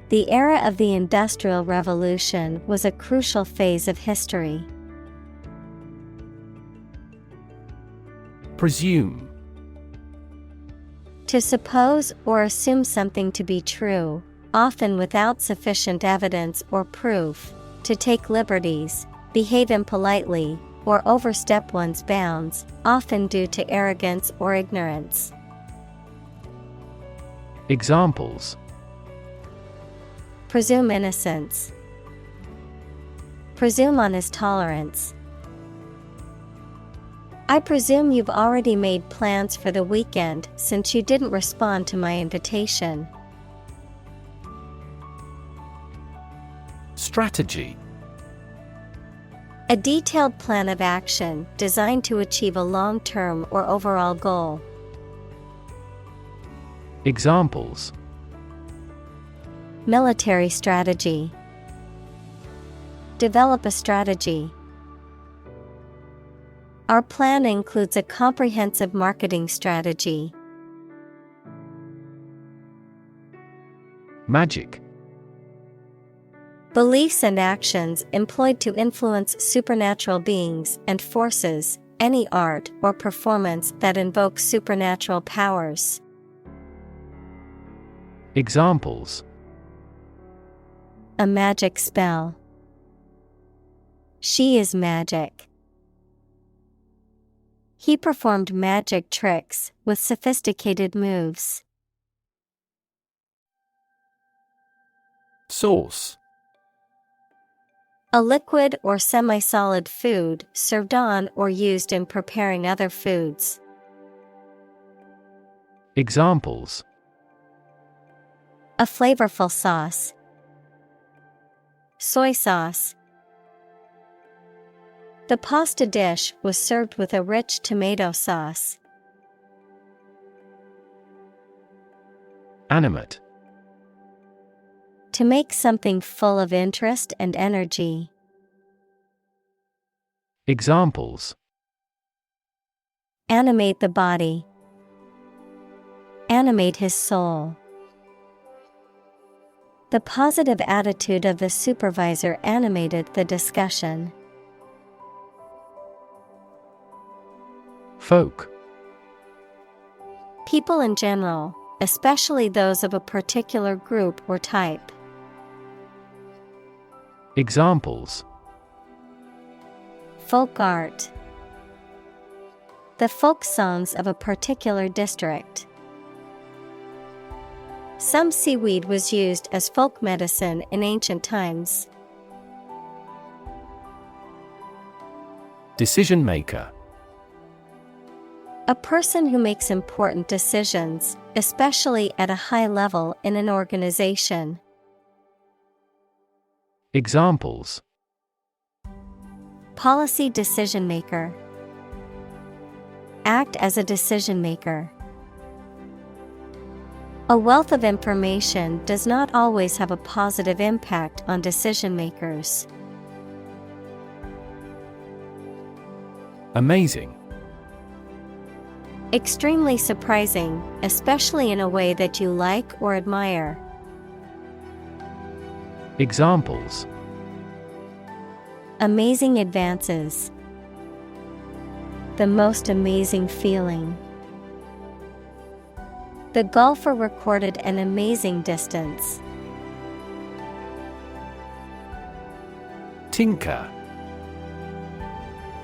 The era of the Industrial Revolution was a crucial phase of history. Presume. To suppose or assume something to be true, often without sufficient evidence or proof, to take liberties, behave impolitely, or overstep one's bounds, often due to arrogance or ignorance. Examples: Presume innocence. Presume on his tolerance. I presume you've already made plans for the weekend since you didn't respond to my invitation. Strategy. A detailed plan of action designed to achieve a long-term or overall goal. Examples: Military strategy. Develop a strategy. Our plan includes a comprehensive marketing strategy. Magic. Beliefs and actions employed to influence supernatural beings and forces, any art or performance that invokes supernatural powers. Examples: A magic spell. She is magic. He performed magic tricks with sophisticated moves. Sauce. A liquid or semi-solid food served on or used in preparing other foods. Examples: A flavorful sauce. Soy sauce. The pasta dish was served with a rich tomato sauce. Animate. To make something full of interest and energy. Examples: Animate the body. Animate his soul. The positive attitude of the supervisor animated the discussion. Folk. People in general, especially those of a particular group or type. Examples: Folk art. The folk songs of a particular district. Some seaweed was used as folk medicine in ancient times. Decision maker. A person who makes important decisions, especially at a high level in an organization. Examples: Policy decision maker. Act as a decision maker. A wealth of information does not always have a positive impact on decision makers. Amazing. Extremely surprising, especially in a way that you like or admire. Examples: Amazing advances. The most amazing feeling. The golfer recorded an amazing distance. Tinker.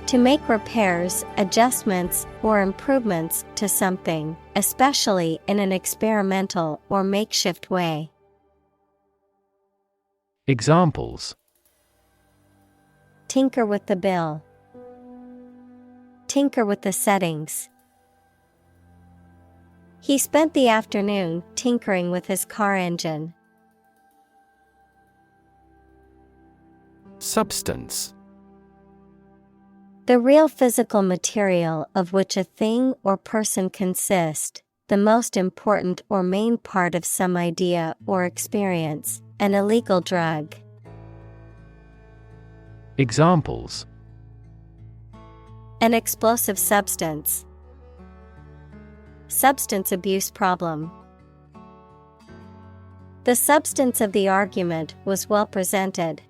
To make repairs, adjustments, or improvements to something, especially in an experimental or makeshift way. Examples: Tinker with the bill. Tinker with the settings. He spent the afternoon tinkering with his car engine. Substance. The real physical material of which a thing or person consist, the most important or main part of some idea or experience, an illegal drug. Examples: An explosive substance. Substance abuse problem. The substance of the argument was well presented.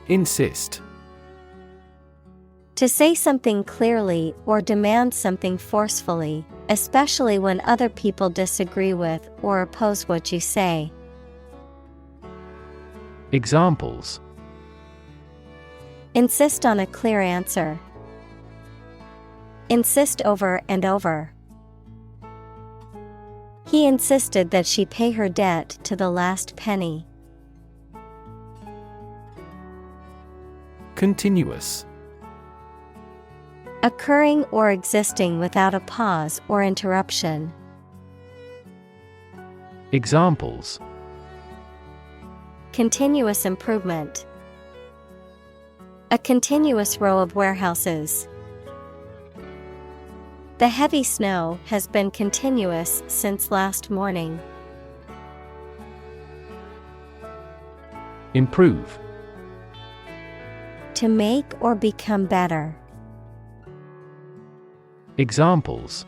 Insist. To say something clearly or demand something forcefully, especially when other people disagree with or oppose what you say. Examples: Insist on a clear answer. Insist over and over. He insisted that she pay her debt to the last penny. Continuous. Occurring or existing without a pause or interruption. Examples: Continuous improvement. A continuous row of warehouses. The heavy snow has been continuous since last morning. Improve. To make or become better. Examples: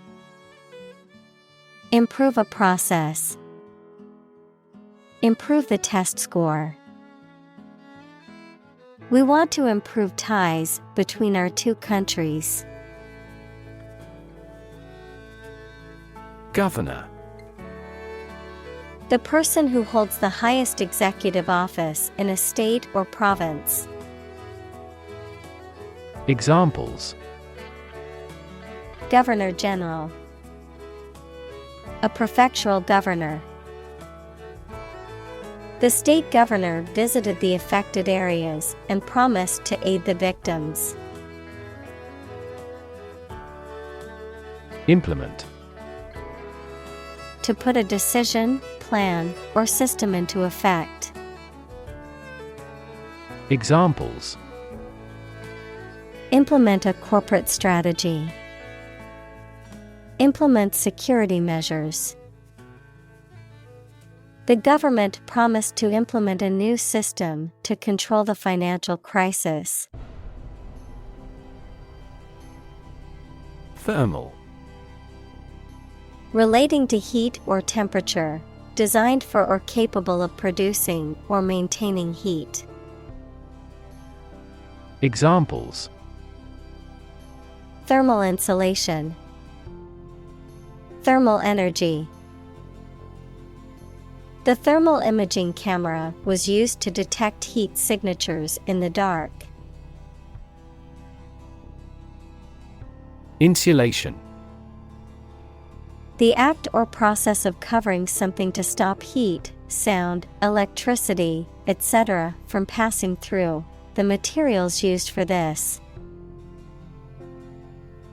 Improve a process. Improve the test score. We want to improve ties between our two countries. Governor. The person who holds the highest executive office in a state or province. Examples: Governor General. A prefectural governor. The state governor visited the affected areas and promised to aid the victims. Implement. To put a decision, plan, or system into effect. Examples: Implement a corporate strategy. Implement security measures. The government promised to implement a new system to control the financial crisis. Thermal. Relating to heat or temperature, designed for or capable of producing or maintaining heat. Examples: Thermal insulation. Thermal energy. The thermal imaging camera was used to detect heat signatures in the dark. Insulation. The act or process of covering something to stop heat, sound, electricity, etc. from passing through. The materials used for this.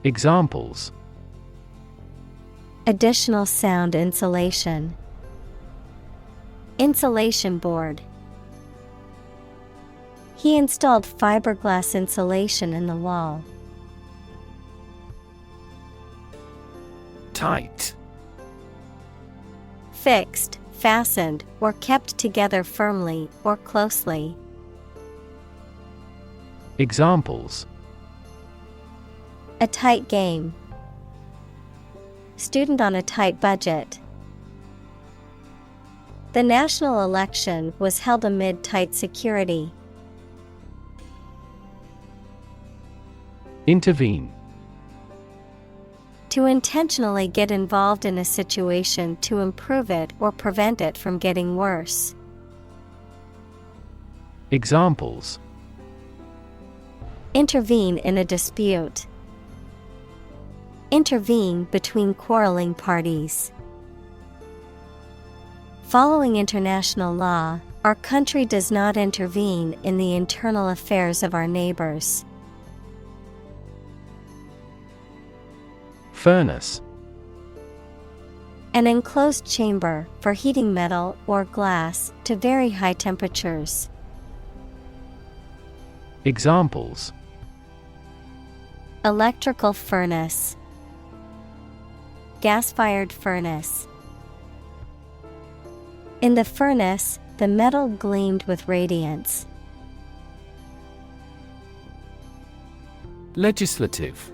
Examples: Additional sound insulation. Insulation board. He installed fiberglass insulation in the wall. Tight. Fixed, fastened, or kept together firmly or closely. Examples: A tight game. Student on a tight budget. The national election was held amid tight security. Intervene. To intentionally get involved in a situation to improve it or prevent it from getting worse. Examples: Intervene in a dispute. Intervene between quarreling parties. Following international law, our country does not intervene in the internal affairs of our neighbors. Furnace. An enclosed chamber for heating metal or glass to very high temperatures. Examples: Electrical furnace. Gas-fired furnace. In the furnace, the metal gleamed with radiance. Legislative.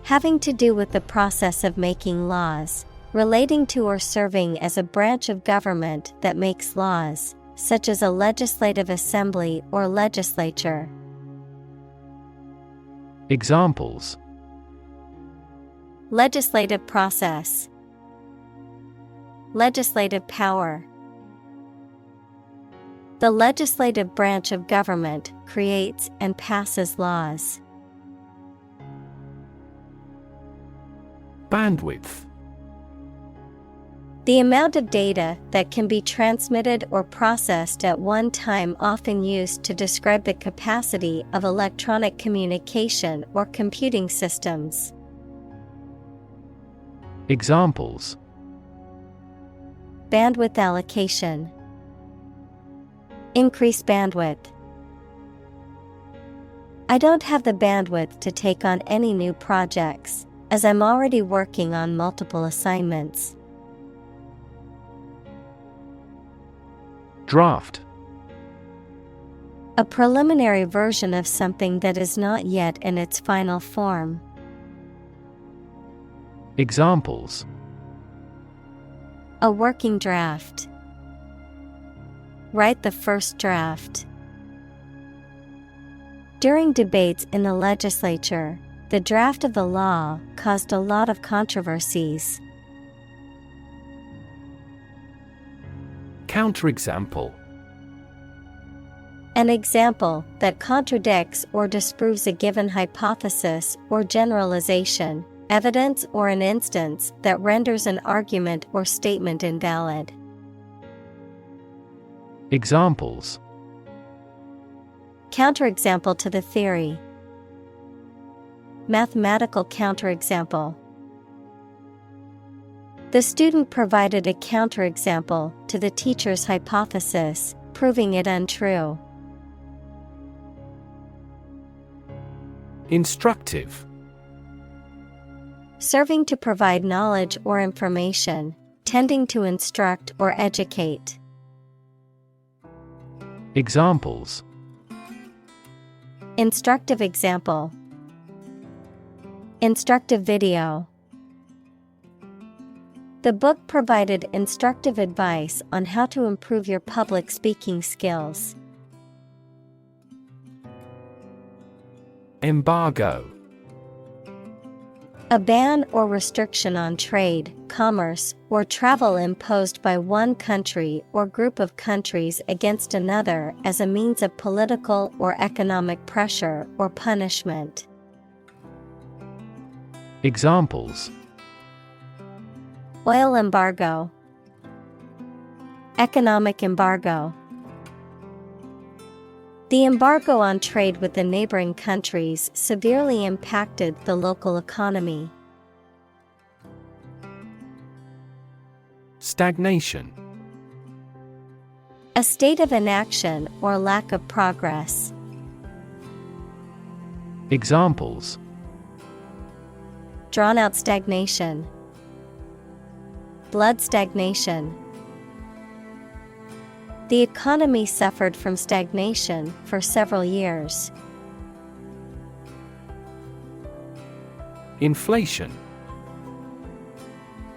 Having to do with the process of making laws, relating to or serving as a branch of government that makes laws, such as a legislative assembly or legislature. Examples: Legislative process. Legislative power. The legislative branch of government creates and passes laws. Bandwidth. The amount of data that can be transmitted or processed at one time, often used to describe the capacity of electronic communication or computing systems. Examples: Bandwidth allocation. Increase bandwidth. I don't have the bandwidth to take on any new projects, as I'm already working on multiple assignments. Draft. A preliminary version of something that is not yet in its final form. Examples: A working draft. Write the first draft. During debates in the legislature, the draft of the law caused a lot of controversies. Counterexample. An example that contradicts or disproves a given hypothesis or generalization, evidence or an instance that renders an argument or statement invalid. Examples: Counterexample to the theory. Mathematical counterexample. The student provided a counterexample to the teacher's hypothesis, proving it untrue. Instructive. Serving to provide knowledge or information, tending to instruct or educate. Examples: Instructive example. Instructive video. The book provided instructive advice on how to improve your public speaking skills. Embargo. A ban or restriction on trade, commerce, or travel imposed by one country or group of countries against another as a means of political or economic pressure or punishment. Examples: Oil embargo. Economic embargo. The embargo on trade with the neighboring countries severely impacted the local economy. Stagnation. A state of inaction or lack of progress. Examples: Drawn-out stagnation. Blood stagnation. The economy suffered from stagnation for several years. Inflation.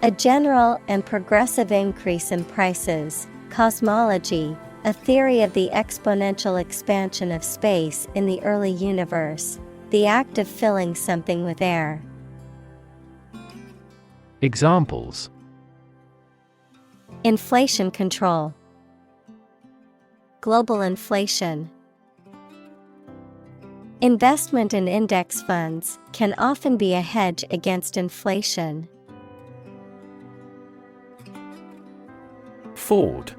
A general and progressive increase in prices. Cosmology, a theory of the exponential expansion of space in the early universe, the act of filling something with air. Examples: Inflation control. Global inflation. Investment in index funds can often be a hedge against inflation. Ford.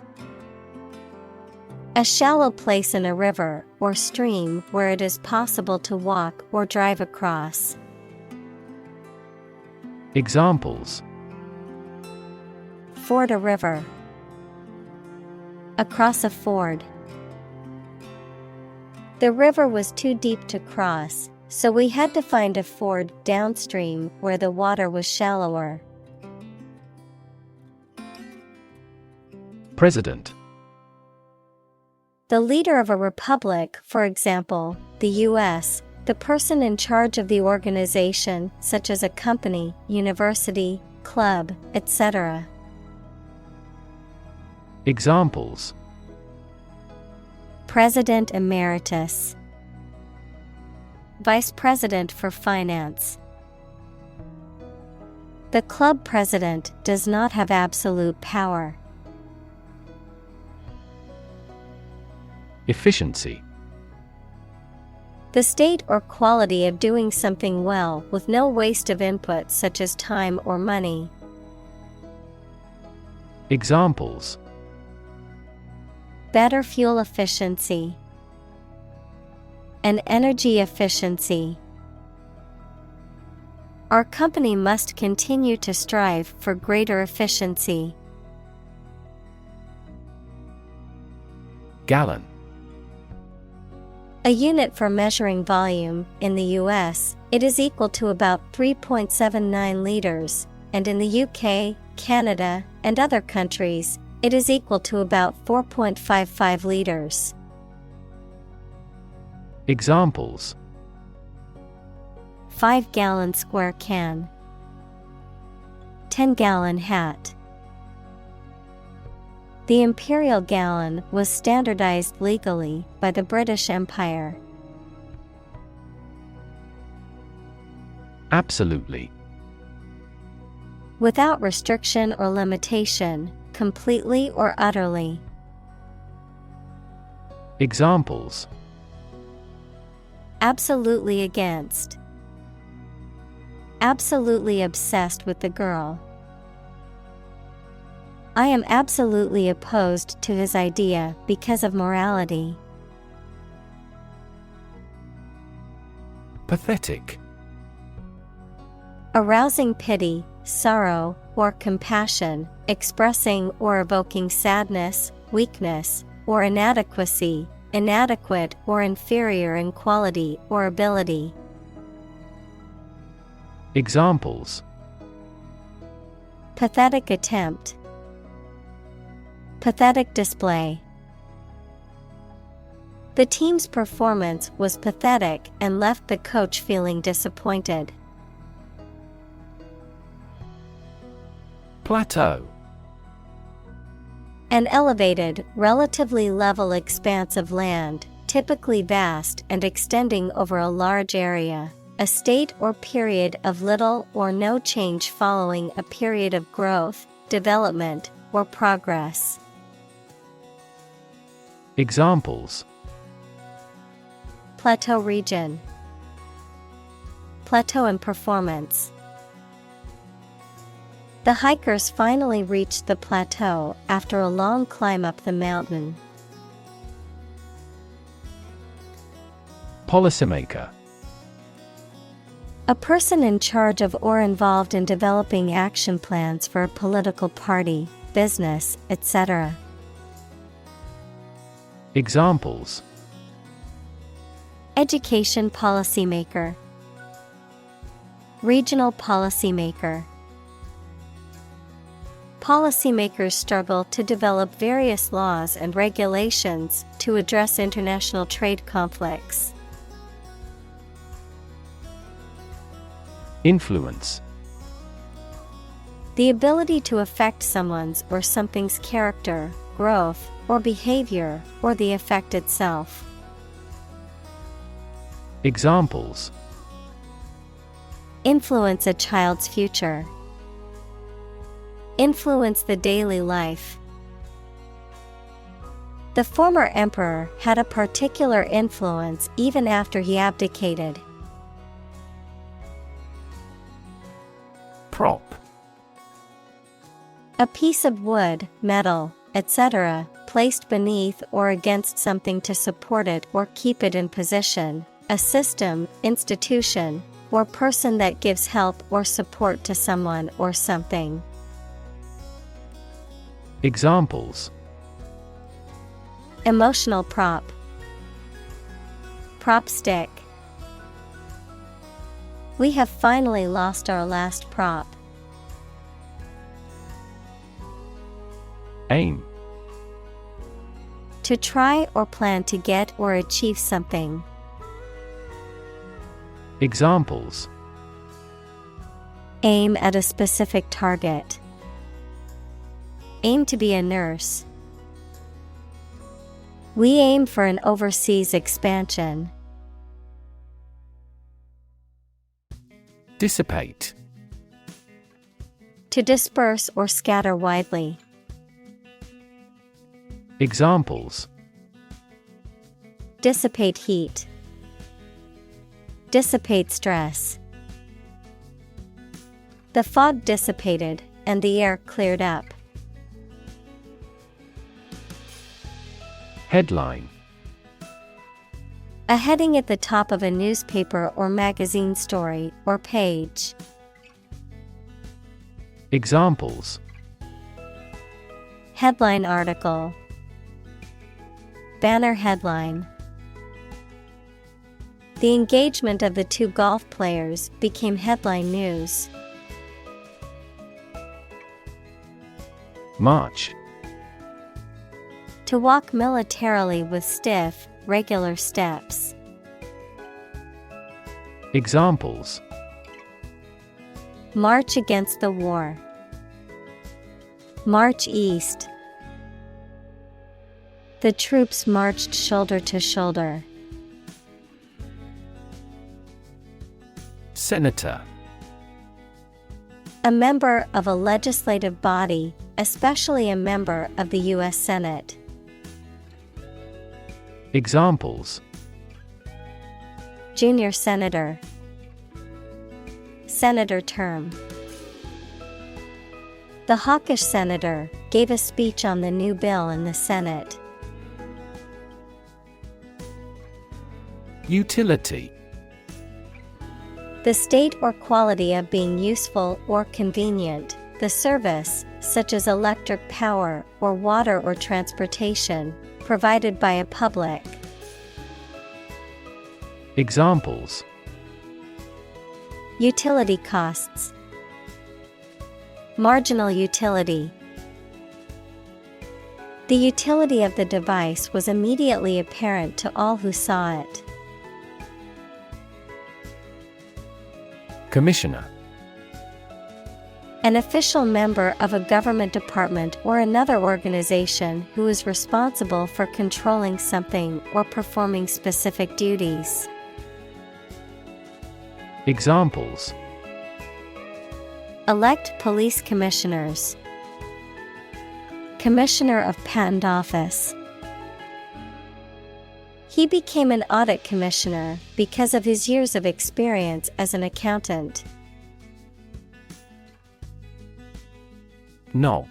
A shallow place in a river or stream where it is possible to walk or drive across. Examples: Ford a river. Across a ford. The river was too deep to cross, so we had to find a ford downstream where the water was shallower. President. The leader of a republic, for example, the U.S., the person in charge of the organization, such as a company, university, club, etc. Examples: President Emeritus. Vice President for Finance. The club president does not have absolute power. Efficiency. The state or quality of doing something well with no waste of input such as time or money. Examples: Better fuel efficiency. An energy efficiency. Our company must continue to strive for greater efficiency. Gallon. A unit for measuring volume. In the US, it is equal to about 3.79 liters, and in the UK, Canada, and other countries, it is equal to about 4.55 liters. Examples: 5-gallon square can. 10-gallon hat. The imperial gallon was standardized legally by the British Empire. Absolutely. Without restriction or limitation, completely or utterly. Examples: Absolutely against. Absolutely obsessed with the girl. I am absolutely opposed to his idea because of morality. Pathetic. Arousing pity, sorrow, or compassion, expressing or evoking sadness, weakness, or inadequacy, inadequate or inferior in quality or ability. Examples: Pathetic attempt. Pathetic display. The team's performance was pathetic and left the coach feeling disappointed. Plateau. An elevated, relatively level expanse of land, typically vast and extending over a large area. A state or period of little or no change following a period of growth, development, or progress. Examples: Plateau region. Plateau in performance. The hikers finally reached the plateau after a long climb up the mountain. Policymaker. A person in charge of or involved in developing action plans for a political party, business, etc. Examples: Education policymaker, regional policymaker. Policymakers struggle to develop various laws and regulations to address international trade conflicts. Influence. The ability to affect someone's or something's character, growth, or behavior, or the effect itself. Examples: Influence a child's future. Influence the daily life. The former emperor had a particular influence even after he abdicated. Prop. A piece of wood, metal, etc., placed beneath or against something to support it or keep it in position, a system, institution, or person that gives help or support to someone or something. Examples: Emotional prop. Prop stick. We have finally lost our last prop. Aim. To try or plan to get or achieve something. Examples: Aim at a specific target. Aim to be a nurse. We aim for an overseas expansion. Dissipate. To disperse or scatter widely. Examples: Dissipate heat. Dissipate stress. The fog dissipated, and the air cleared up. Headline. A heading at the top of a newspaper or magazine story or page. Examples: Headline article. Banner headline. The engagement of the two golf players became headline news. March. To walk militarily with stiff, regular steps. Examples: March against the war. March east. The troops marched shoulder to shoulder. Senator. A member of a legislative body, especially a member of the U.S. Senate. Examples: Junior senator. Senator term. The hawkish senator gave a speech on the new bill in the Senate. Utility. The state or quality of being useful or convenient, the service, such as electric power or water or transportation, provided by a public. Examples: Utility costs. Marginal utility. The utility of the device was immediately apparent to all who saw it. Commissioner. An official member of a government department or another organization who is responsible for controlling something or performing specific duties. Examples: Elect police commissioners. Commissioner of Patent Office. He became an audit commissioner because of his years of experience as an accountant. Knob.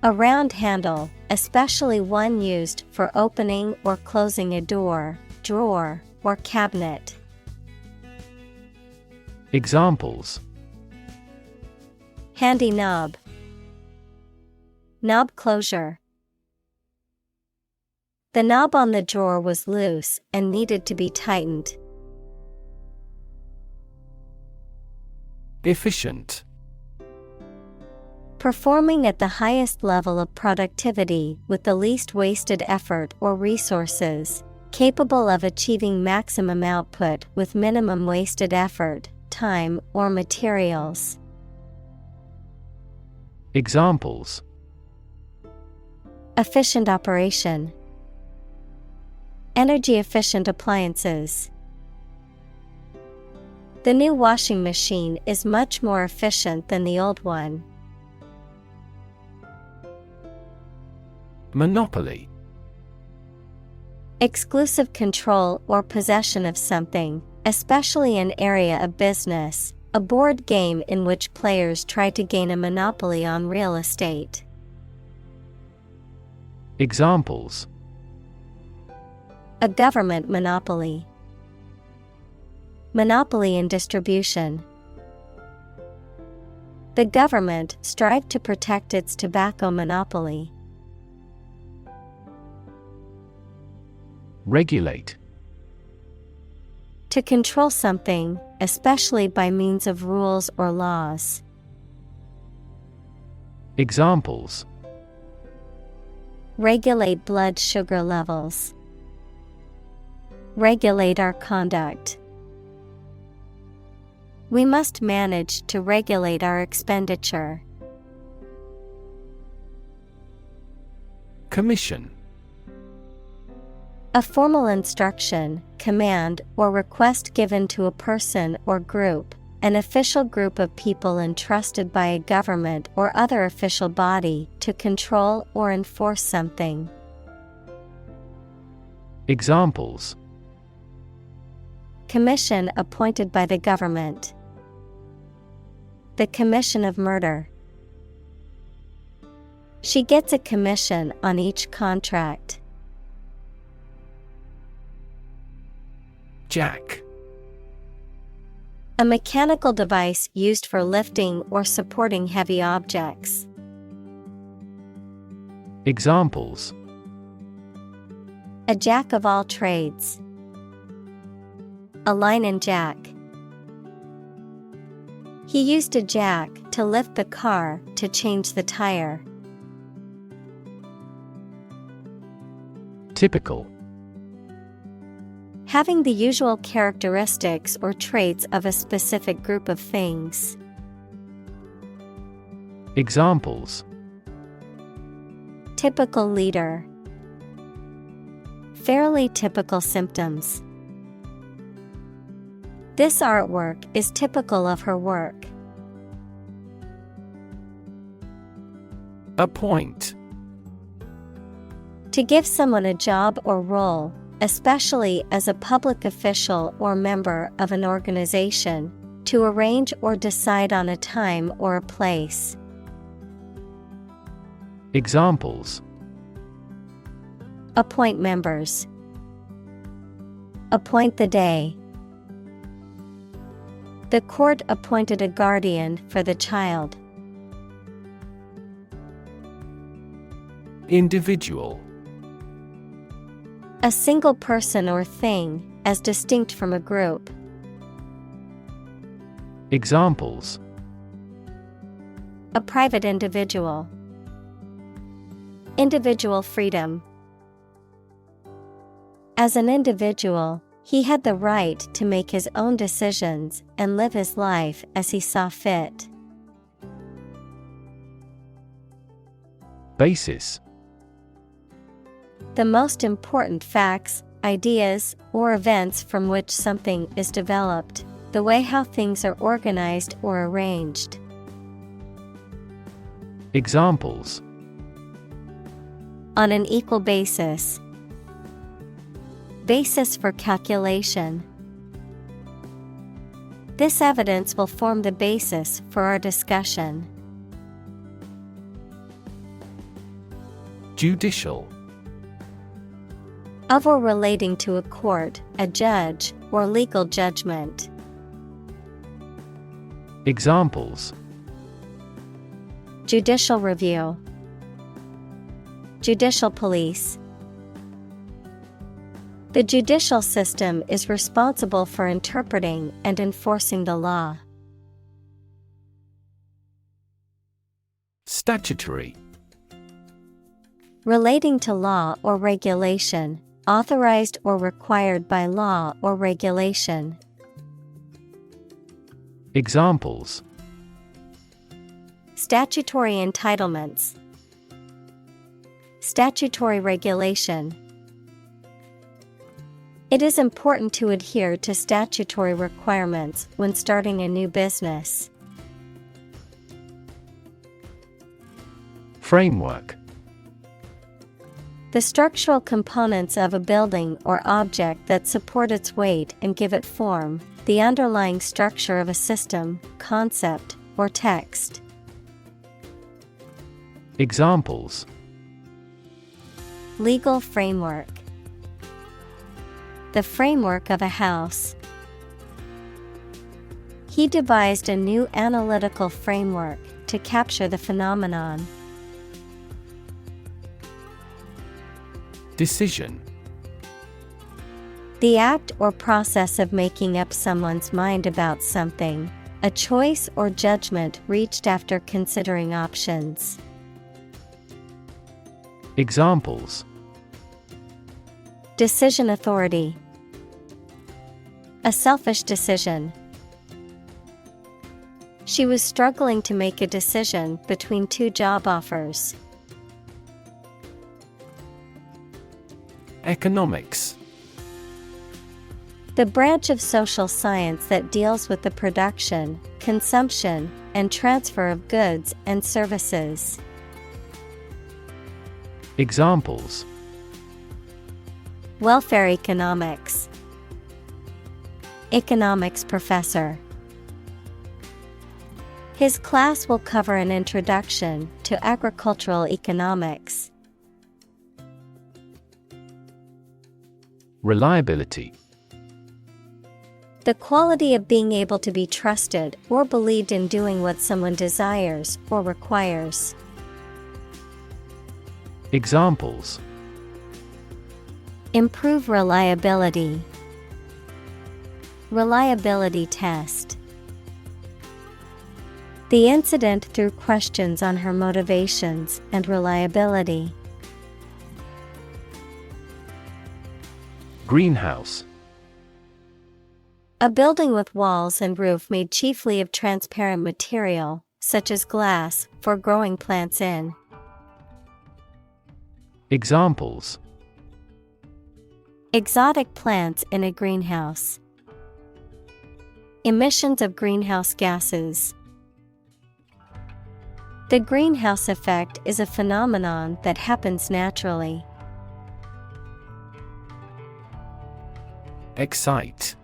A round handle, especially one used for opening or closing a door, drawer, or cabinet. Examples: handy knob, knob closure. The knob on the drawer was loose and needed to be tightened. Efficient. Performing at the highest level of productivity with the least wasted effort or resources, capable of achieving maximum output with minimum wasted effort, time, or materials. Examples: efficient operation, energy efficient appliances. The new washing machine is much more efficient than the old one. Monopoly. Exclusive control or possession of something, especially an area of business, a board game in which players try to gain a monopoly on real estate. Examples: a government monopoly, monopoly in distribution. The government strived to protect its tobacco monopoly. Regulate. To control something, especially by means of rules or laws. Examples: regulate blood sugar levels, regulate our conduct. We must manage to regulate our expenditure. Commission. A formal instruction, command, or request given to a person or group, an official group of people entrusted by a government or other official body to control or enforce something. Examples: commission appointed by the government, the commission of murder. She gets a commission on each contract. Jack. A mechanical device used for lifting or supporting heavy objects. Examples: a jack of all trades, a line jack. He used a jack to lift the car to change the tire. Typical. Having the usual characteristics or traits of a specific group of things. Examples: typical leader, fairly typical symptoms. This artwork is typical of her work. Appoint. To give someone a job or role, especially as a public official or member of an organization, to arrange or decide on a time or a place. Examples: appoint members, appoint the day. The court appointed a guardian for the child. Individual. A single person or thing, as distinct from a group. Examples: a private individual, individual freedom. As an individual, he had the right to make his own decisions and live his life as he saw fit. Basis. The most important facts, ideas, or events from which something is developed, the way how things are organized or arranged. Examples: on an equal basis, basis for calculation. This evidence will form the basis for our discussion. Judicial. Of or relating to a court, a judge, or legal judgment. Examples: Judicial review. Judicial police. The judicial system is responsible for interpreting and enforcing the law. Statutory. Relating to law or regulation, authorized or required by law or regulation. Examples: Statutory entitlements. Statutory regulation. It is important to adhere to statutory requirements when starting a new business. Framework. The structural components of a building or object that support its weight and give it form, the underlying structure of a system, concept, or text. Examples: Legal framework. The framework of a house. He devised a new analytical framework to capture the phenomenon. Decision. The act or process of making up someone's mind about something, a choice or judgment reached after considering options. Examples: Decision authority. A selfish decision. She was struggling to make a decision between two job offers. Economics. The branch of social science that deals with the production, consumption, and transfer of goods and services. Examples: Welfare economics. Economics professor. His class will cover an introduction to agricultural economics. Reliability. The quality of being able to be trusted or believed in doing what someone desires or requires. Examples: Improve reliability. Reliability test. The incident threw questions on her motivations and reliability. Greenhouse. A building with walls and roof made chiefly of transparent material, such as glass, for growing plants in. Examples: Exotic plants in a greenhouse. Emissions of greenhouse gases. The greenhouse effect is a phenomenon that happens naturally. Excite.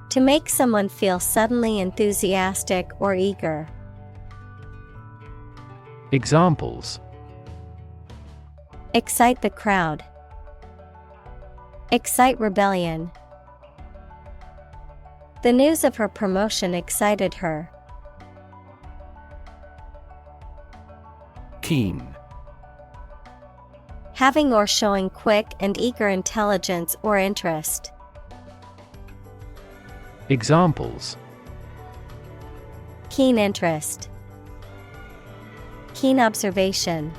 To make someone feel suddenly enthusiastic or eager. Examples: Excite the crowd. Excite rebellion. The news of her promotion excited her. Keen. Having or showing quick and eager intelligence or interest. Examples: Keen interest. Keen observation.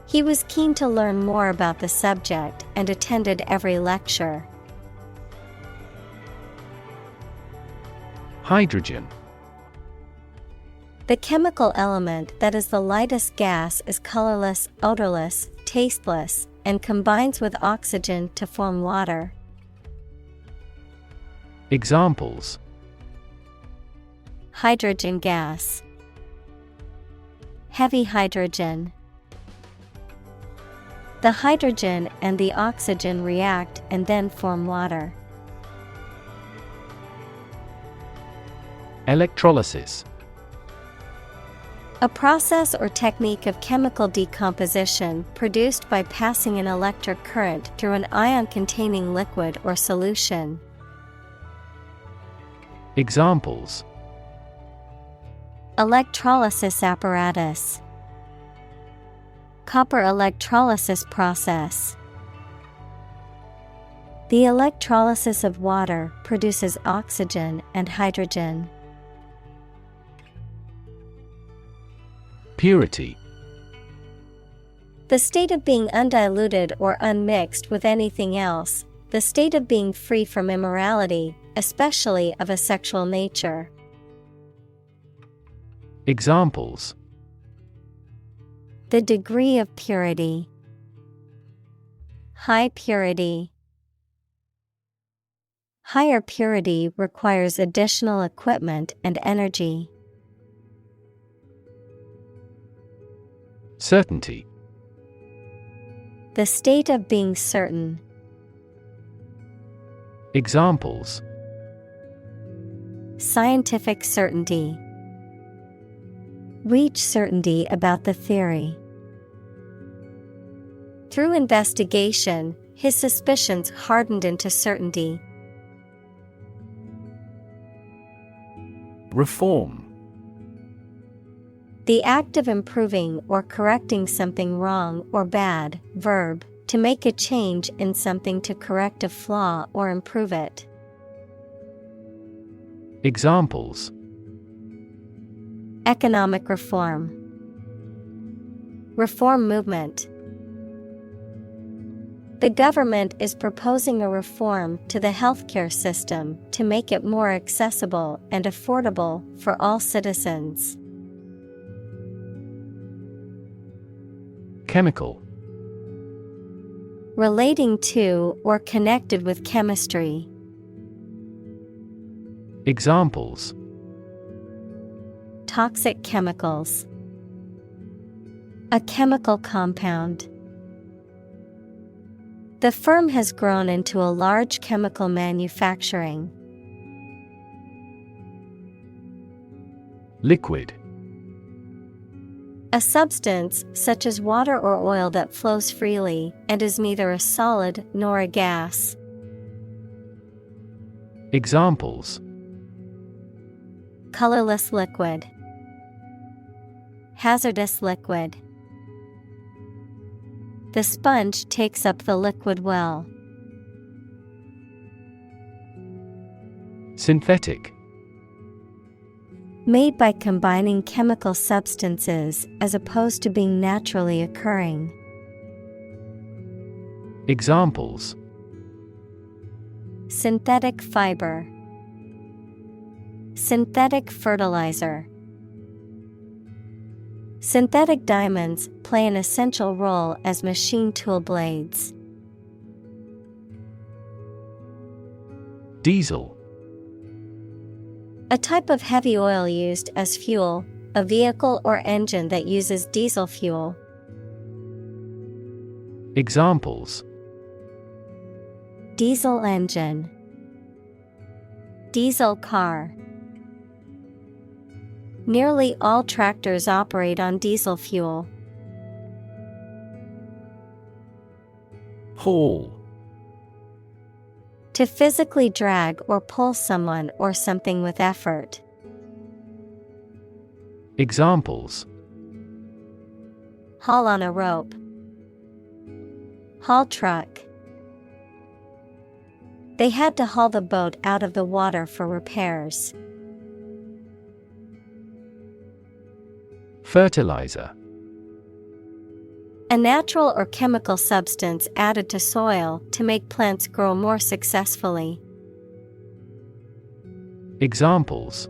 He was keen to learn more about the subject and attended every lecture. Hydrogen. The chemical element that is the lightest gas is colorless, odorless, tasteless, and combines with oxygen to form water. Examples: Hydrogen gas. Heavy hydrogen. The hydrogen and the oxygen react and then form water. Electrolysis. A process or technique of chemical decomposition produced by passing an electric current through an ion-containing liquid or solution. Examples: Electrolysis apparatus. Copper electrolysis process. The electrolysis of water produces oxygen and hydrogen. Purity. The state of being undiluted or unmixed with anything else, the state of being free from immorality, especially of a sexual nature. Examples: The degree of purity. High purity. Higher purity requires additional equipment and energy. Certainty. The state of being certain. Examples: Scientific certainty. Reach certainty about the theory. Through investigation, his suspicions hardened into certainty. Reform. The act of improving or correcting something wrong or bad. Verb, to make a change in something to correct a flaw or improve it. Examples: Economic reform. Reform movement. The government is proposing a reform to the healthcare system to make it more accessible and affordable for all citizens. Chemical. Relating to or connected with chemistry. Examples: Toxic chemicals. A chemical compound. The firm has grown into a large chemical manufacturing. Liquid. A substance, such as water or oil, that flows freely and is neither a solid nor a gas. Examples: Colorless liquid. Hazardous liquid. The sponge takes up the liquid well. Synthetic. Made by combining chemical substances as opposed to being naturally occurring. Examples: Synthetic fiber. Synthetic fertilizer. Synthetic diamonds play an essential role as machine tool blades. Diesel. A type of heavy oil used as fuel, a vehicle or engine that uses diesel fuel. Examples: Diesel engine. Diesel car. Nearly all tractors operate on diesel fuel. Haul. To physically drag or pull someone or something with effort. Examples: Haul on a rope. Haul truck. They had to haul the boat out of the water for repairs. Fertilizer. A natural or chemical substance added to soil to make plants grow more successfully. Examples: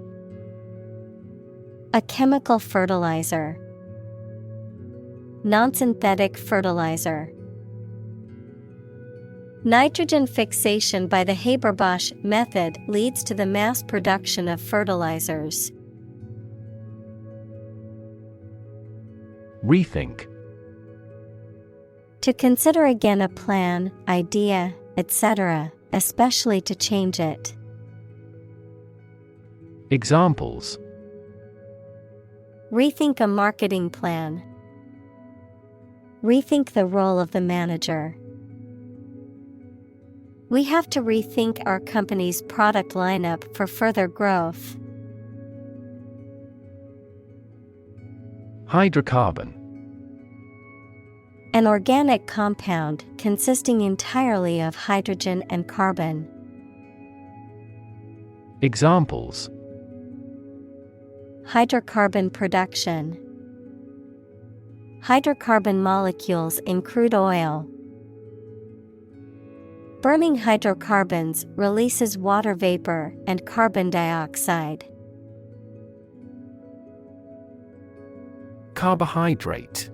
A chemical fertilizer. Non-synthetic fertilizer. Nitrogen fixation by the Haber-Bosch method leads to the mass production of fertilizers. Rethink. To consider again a plan, idea, etc., especially to change it. Rethink a marketing plan. Rethink the role of the manager. We have to rethink our company's product lineup for further growth. Hydrocarbon. An organic compound consisting entirely of hydrogen and carbon. Examples: Hydrocarbon production. Hydrocarbon molecules in crude oil. Burning hydrocarbons releases water vapor and carbon dioxide. Carbohydrate.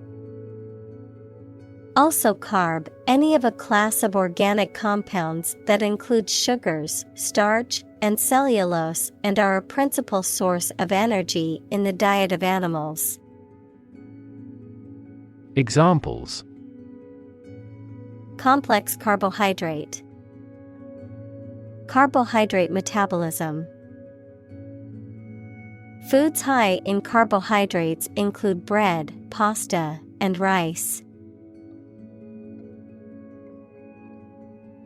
Also carb, any of a class of organic compounds that include sugars, starch, and cellulose and are a principal source of energy in the diet of animals. Examples: Complex carbohydrate. Carbohydrate metabolism. Foods high in carbohydrates include bread, pasta, and rice.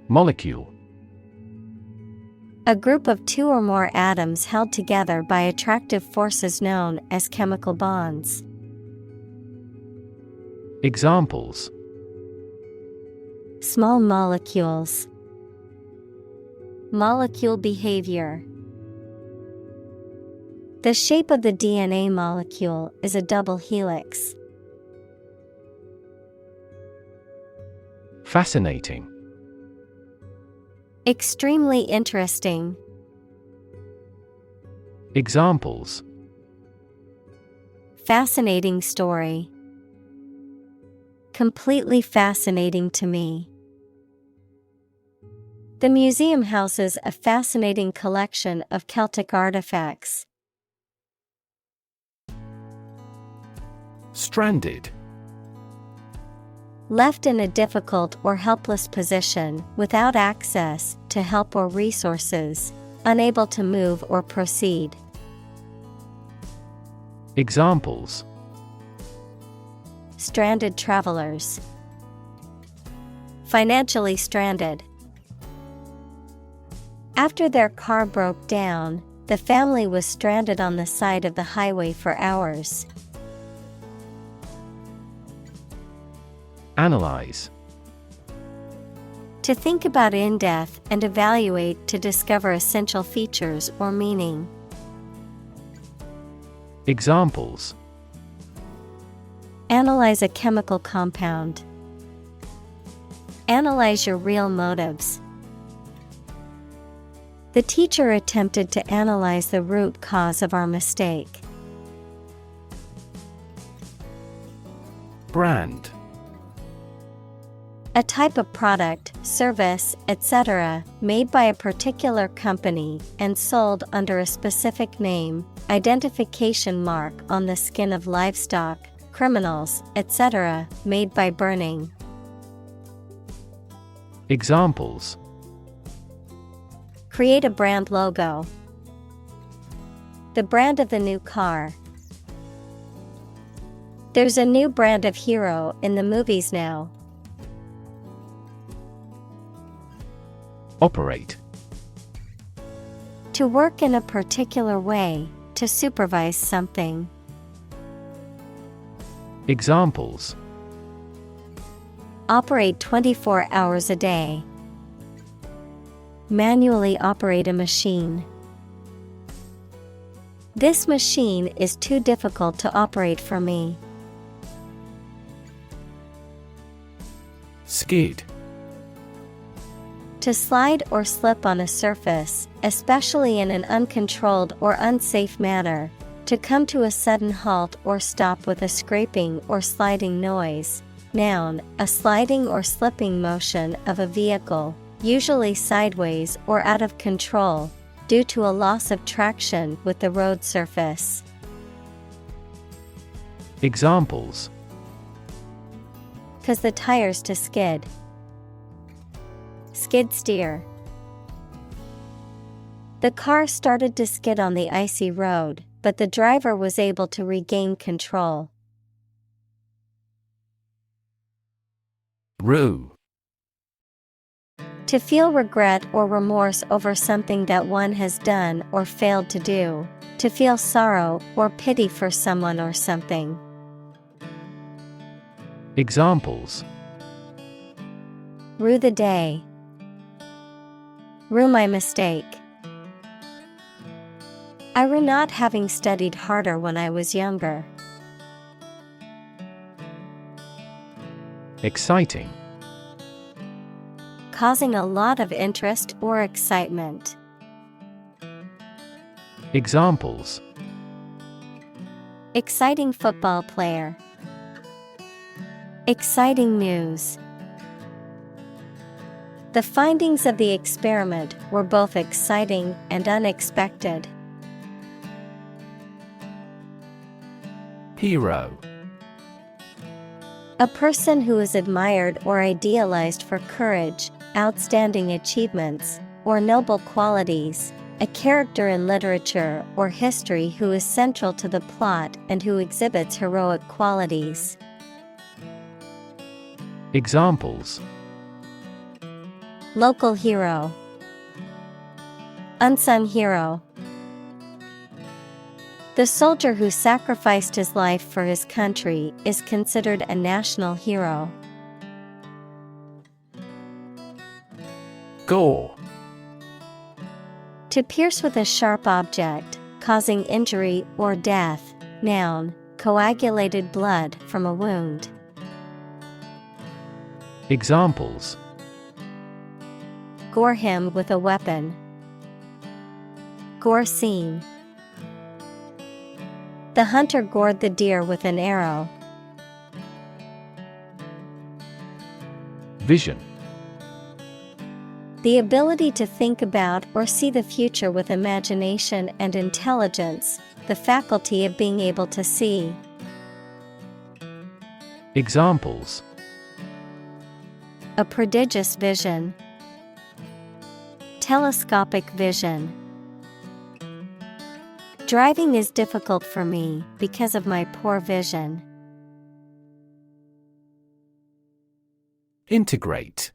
Molecule. A group of two or more atoms held together by attractive forces known as chemical bonds. Examples: Small molecules. Molecule behavior. The shape of the DNA molecule is a double helix. Fascinating. Extremely interesting. Examples: Fascinating story. Completely fascinating to me. The museum houses a fascinating collection of Celtic artifacts. Stranded. Left in a difficult or helpless position, without access to help or resources, unable to move or proceed. Examples: Stranded travelers. Financially stranded. After their car broke down, the family was stranded on the side of the highway for hours. Analyze. To think about in depth and evaluate to discover essential features or meaning. Examples: Analyze a chemical compound. Analyze your real motives. The teacher attempted to analyze the root cause of our mistake. Brand. A type of product, service, etc., made by a particular company and sold under a specific name, identification mark on the skin of livestock, criminals, etc., made by burning. Examples: Create a brand logo. The brand of the new car. There's a new brand of hero in the movies now. Operate. To work in a particular way, to supervise something. Examples: Operate 24 hours a day. Manually operate a machine. This machine is too difficult to operate for me. Skid. To slide or slip on a surface, especially in an uncontrolled or unsafe manner. To come to a sudden halt or stop with a scraping or sliding noise. Noun, a sliding or slipping motion of a vehicle, usually sideways or out of control, due to a loss of traction with the road surface. Examples: Cause the tires to skid. Skid steer. The car started to skid on the icy road, but the driver was able to regain control. Rue. To feel regret or remorse over something that one has done or failed to do. To feel sorrow or pity for someone or something. Examples: Rue the day. Rue my mistake. I rue not having studied harder when I was younger. Exciting. Causing a lot of interest or excitement. Examples: Exciting football player. Exciting news. The findings of the experiment were both exciting and unexpected. Hero. A person who is admired or idealized for courage, outstanding achievements, or noble qualities. A character in literature or history who is central to the plot and who exhibits heroic qualities. Examples: Local hero. Unsung hero. The soldier who sacrificed his life for his country is considered a national hero. Gore. To pierce with a sharp object, causing injury or death. Noun, coagulated blood from a wound. Examples: Gore him with a weapon. Gore scene. The hunter gored the deer with an arrow. Vision. The ability to think about or see the future with imagination and intelligence, the faculty of being able to see. Examples: A prodigious vision. Telescopic vision. Driving is difficult for me because of my poor vision. Integrate.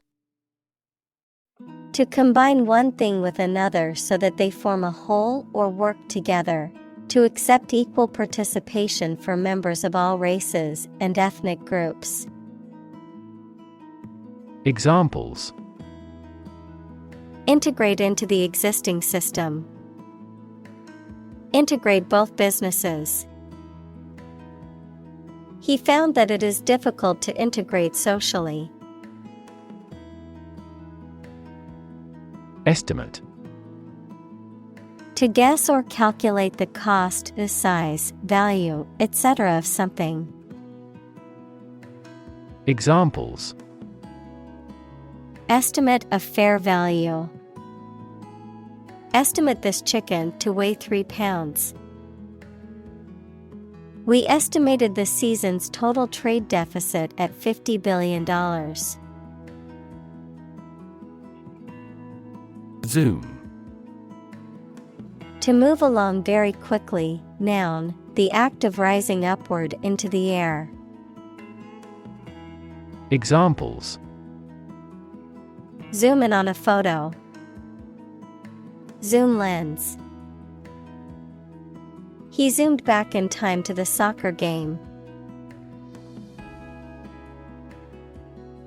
To combine one thing with another so that they form a whole or work together. To accept equal participation for members of all races and ethnic groups. Examples: Integrate into the existing system. Integrate both businesses. He found that it is difficult to integrate socially. Estimate. To guess or calculate the cost, the size, value, etc. of something. Examples: Estimate of fair value. Estimate this chicken to weigh 3 pounds. We estimated the season's total trade deficit at $50 billion. Zoom. To move along very quickly. Noun, the act of rising upward into the air. Examples: Zoom in on a photo. Zoom lens. He zoomed back in time to the soccer game.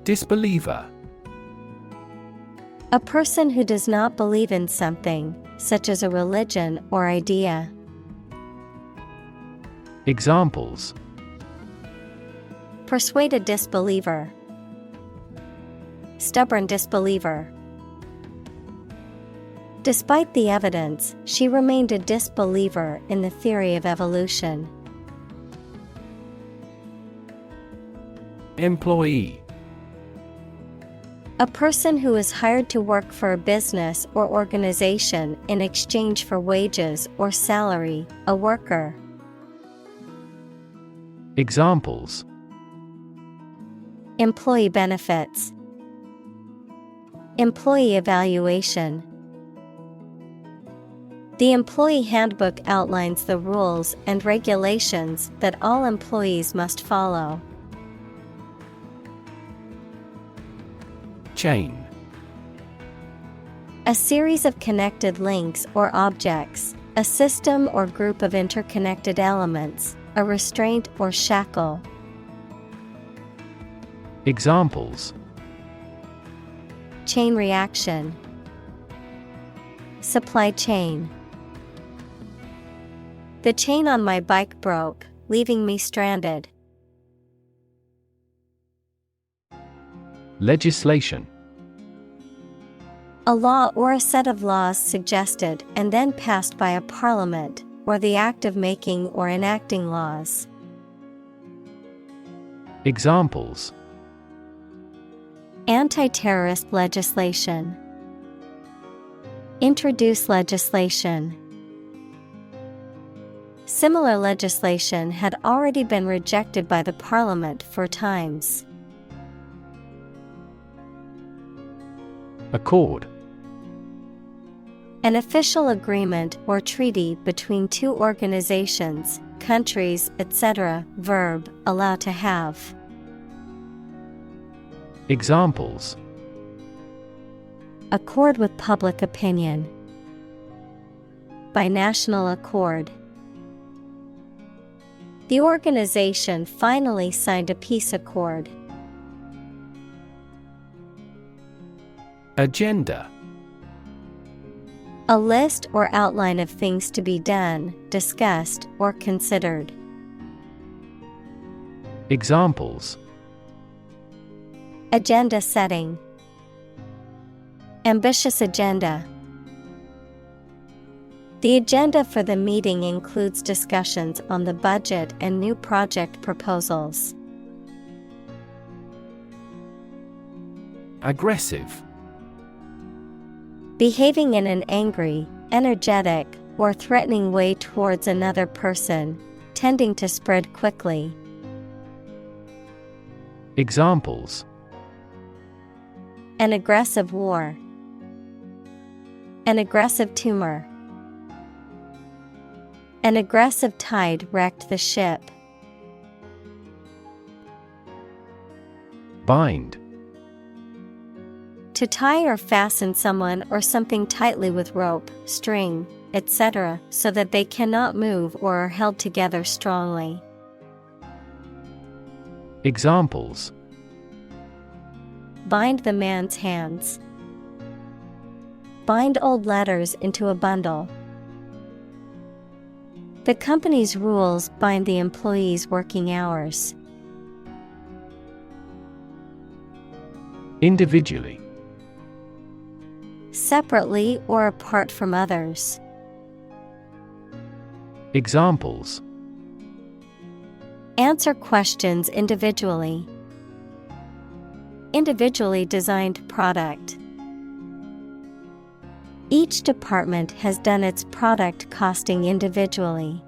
Disbeliever. A person who does not believe in something, such as a religion or idea. Examples: Persuade a disbeliever. Stubborn disbeliever. Despite the evidence, she remained a disbeliever in the theory of evolution. Employee. A person who is hired to work for a business or organization in exchange for wages or salary, a worker. Examples: Employee benefits. Employee evaluation. The employee handbook outlines the rules and regulations that all employees must follow. Chain. A series of connected links or objects, a system or group of interconnected elements, a restraint or shackle. Examples: Chain reaction, supply chain. The chain on my bike broke, leaving me stranded. Legislation. A law or a set of laws suggested and then passed by a parliament, or the act of making or enacting laws. Examples: Anti-terrorist legislation, introduce legislation. Similar legislation had already been rejected by the parliament 4 times. Accord. An official agreement or treaty between 2 organizations, countries, etc. Verb, allow to have. Examples: Accord with public opinion, by national accord. The organization finally signed a peace accord. Agenda. A list or outline of things to be done, discussed, or considered. Examples: Agenda setting, ambitious agenda. The agenda for the meeting includes discussions on the budget and new project proposals. Aggressive. Behaving in an angry, energetic, or threatening way towards another person, tending to spread quickly. Examples: An aggressive war, an aggressive tumor. An aggressive tide wrecked the ship. Bind. To tie or fasten someone or something tightly with rope, string, etc., so that they cannot move or are held together strongly. Examples: Bind the man's hands. Bind old letters into a bundle. The company's rules bind the employees' working hours. Individually. Separately or apart from others. Examples: Answer questions individually. Individually designed product. Each department has done its product costing individually.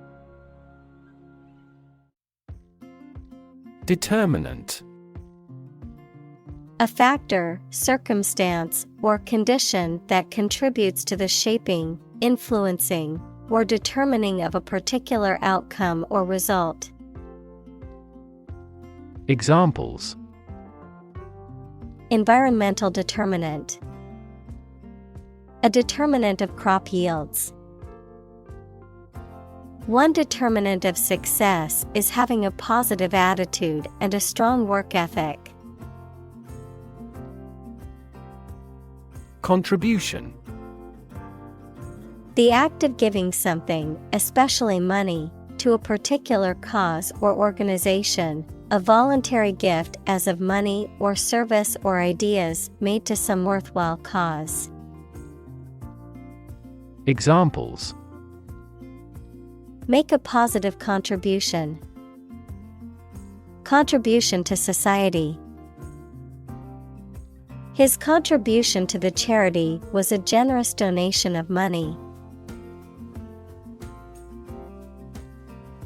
Determinant. A factor, circumstance, or condition that contributes to the shaping, influencing, or determining of a particular outcome or result. Examples: Environmental determinant. A determinant of crop yields. One determinant of success is having a positive attitude and a strong work ethic. Contribution. The act of giving something, especially money, to a particular cause or organization, a voluntary gift as of money or service or ideas made to some worthwhile cause. Examples: Make a positive contribution. Contribution to society. His contribution to the charity was a generous donation of money.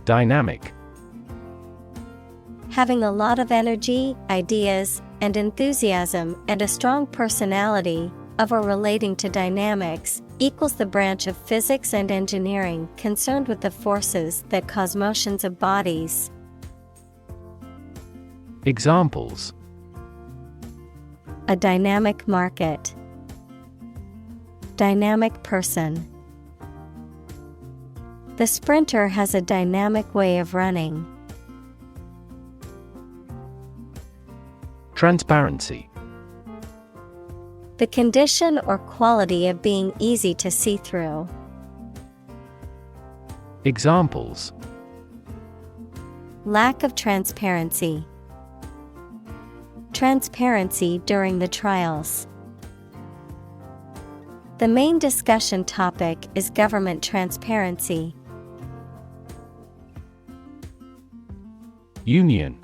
Dynamic. Having a lot of energy, ideas, and enthusiasm and a strong personality, of or relating to dynamics, equals the branch of physics and engineering concerned with the forces that cause motions of bodies. Examples: A dynamic market. Dynamic person. The sprinter has a dynamic way of running. Transparency. The condition or quality of being easy to see through. Examples: Lack of transparency. Transparency during the trials. The main discussion topic is government transparency. Union.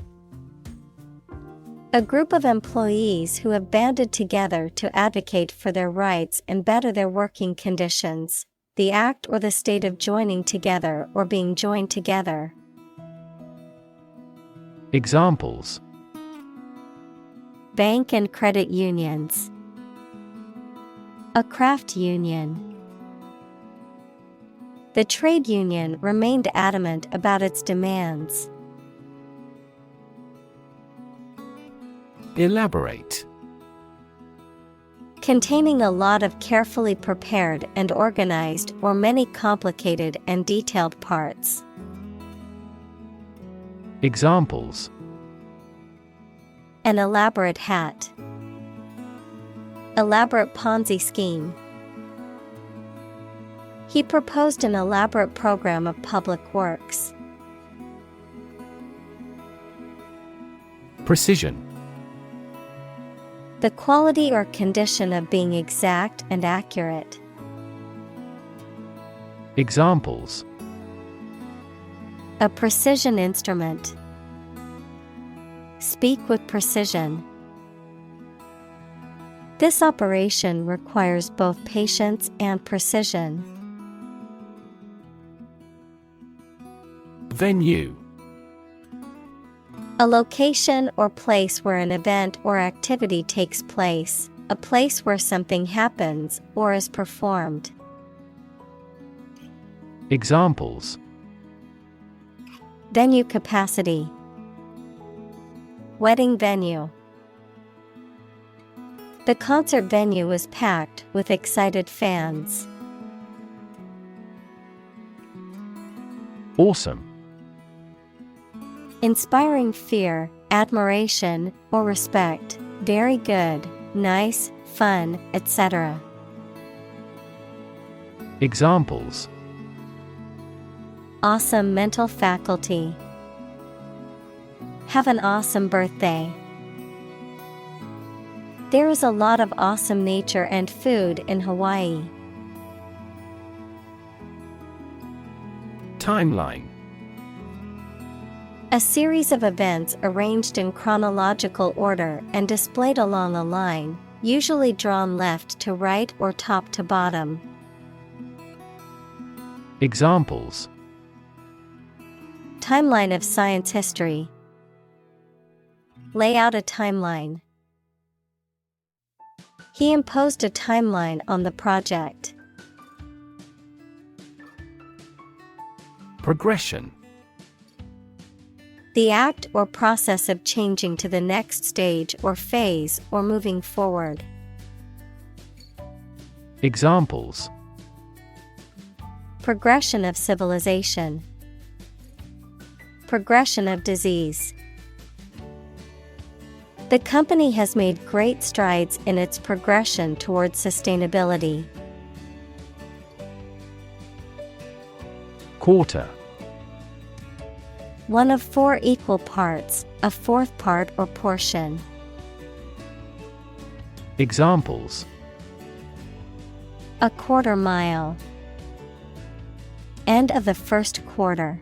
A group of employees who have banded together to advocate for their rights and better their working conditions. The act or the state of joining together or being joined together. Examples: Bank and credit unions. A craft union. The trade union remained adamant about its demands. Elaborate. Containing a lot of carefully prepared and organized or many complicated and detailed parts. Examples: An elaborate hat. Elaborate Ponzi scheme. He proposed an elaborate program of public works. Precision. The quality or condition of being exact and accurate. Examples: A precision instrument. Speak with precision. This operation requires both patience and precision. Venue. A location or place where an event or activity takes place, a place where something happens or is performed. Examples: Venue capacity. Wedding venue. The concert venue was packed with excited fans. Awesome. Inspiring fear, admiration, or respect. Very good, nice, fun, etc. Examples: Awesome mental faculty. Have an awesome birthday. There is a lot of awesome nature and food in Hawaii. Timeline. A series of events arranged in chronological order and displayed along a line, usually drawn left to right or top to bottom. Examples: Timeline of science history. Lay out a timeline. He imposed a timeline on the project. Progression. The act or process of changing to the next stage or phase or moving forward. Examples: Progression of civilization. Progression of disease. The company has made great strides in its progression towards sustainability. Quarter. One of 4 equal parts, a fourth part or portion. Examples: A quarter mile. End of the first quarter.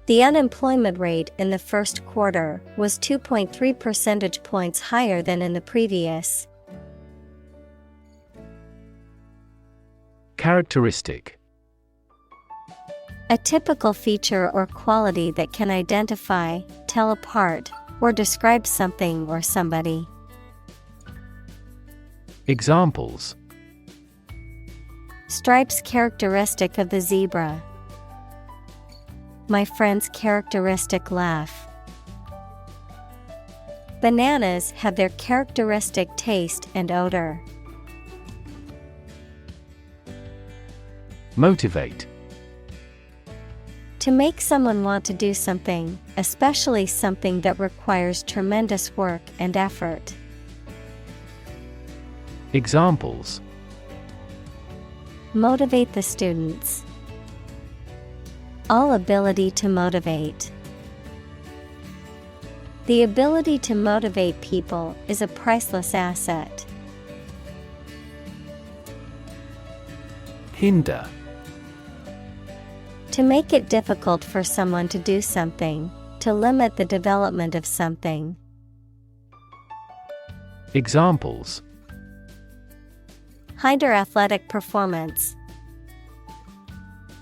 The unemployment rate in the first quarter was 2.3 percentage points higher than in the previous. Characteristic. A typical feature or quality that can identify, tell apart, or describe something or somebody. Examples: Stripes characteristic of the zebra. My friend's characteristic laugh. Bananas have their characteristic taste and odor. Motivate. To make someone want to do something, especially something that requires tremendous work and effort. Examples: Motivate the students. All ability to motivate. The ability to motivate people is a priceless asset. Hinder. To make it difficult for someone to do something, to limit the development of something. Examples: Hinder athletic performance.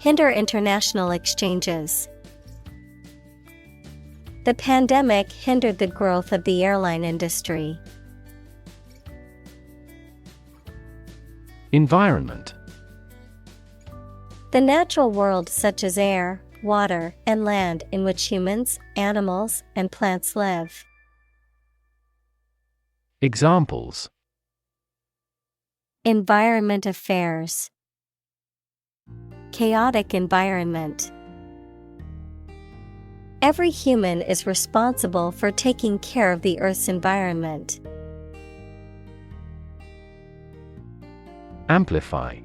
Hinder international exchanges. The pandemic hindered the growth of the airline industry. Environment. The natural world such as air, water, and land in which humans, animals, and plants live. Examples: Environment affairs. Chaotic environment. Every human is responsible for taking care of the Earth's environment. Amplify.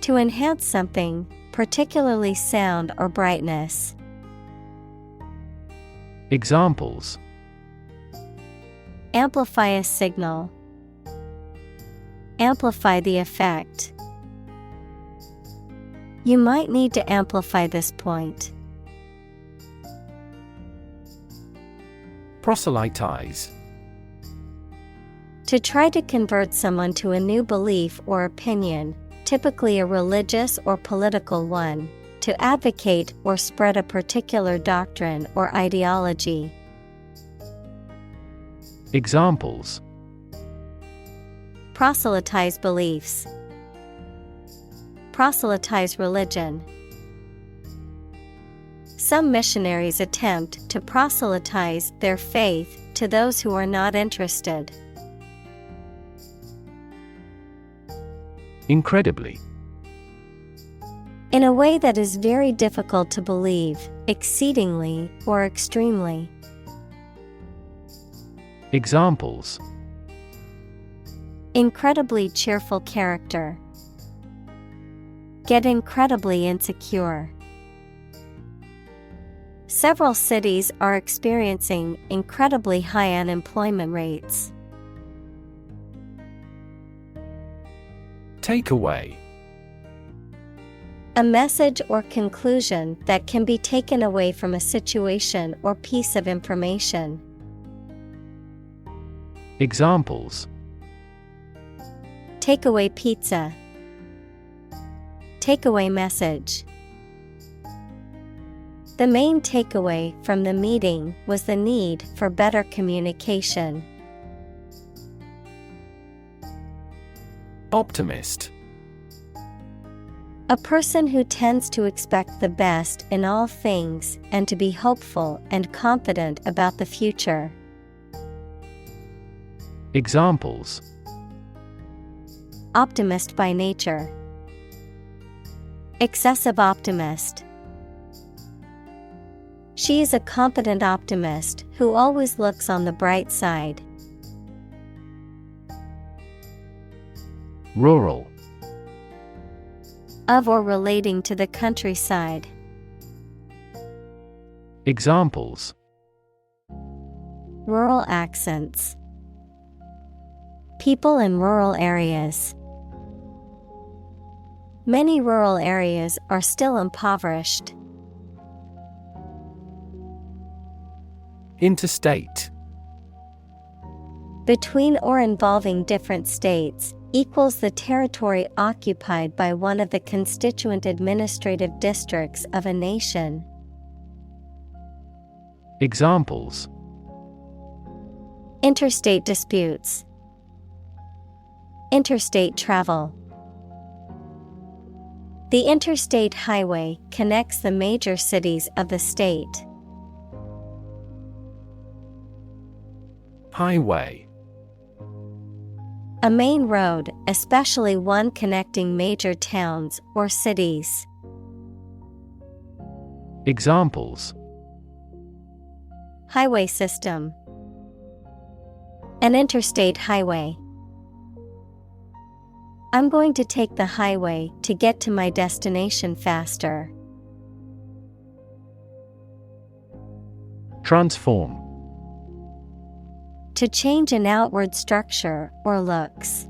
To enhance something, particularly sound or brightness. Examples: Amplify a signal. Amplify the effect. You might need to amplify this point. Proselytize. To try to convert someone to a new belief or opinion, typically a religious or political one, to advocate or spread a particular doctrine or ideology. Examples: Proselytize beliefs. Proselytize religion. Some missionaries attempt to proselytize their faith to those who are not interested. Incredibly. In a way that is very difficult to believe, exceedingly or extremely. Examples: Incredibly cheerful character. Get incredibly insecure. Several cities are experiencing incredibly high unemployment rates. Takeaway. A message or conclusion that can be taken away from a situation or piece of information. Examples: Takeaway pizza. Takeaway message. The main takeaway from the meeting was the need for better communication. Optimist. A person who tends to expect the best in all things and to be hopeful and confident about the future. Examples: Optimist by nature. Excessive optimist. She is a confident optimist who always looks on the bright side. Rural. Of or relating to the countryside. Examples: Rural accents. People in rural areas. Many rural areas are still impoverished. Interstate. Between or involving different states, equals the territory occupied by one of the constituent administrative districts of a nation. Examples: Interstate disputes. Interstate travel. The interstate highway connects the major cities of the state. Highway. A main road, especially one connecting major towns or cities. Examples: Highway system. An interstate highway. I'm going to take the highway to get to my destination faster. Transform. To change an outward structure or looks.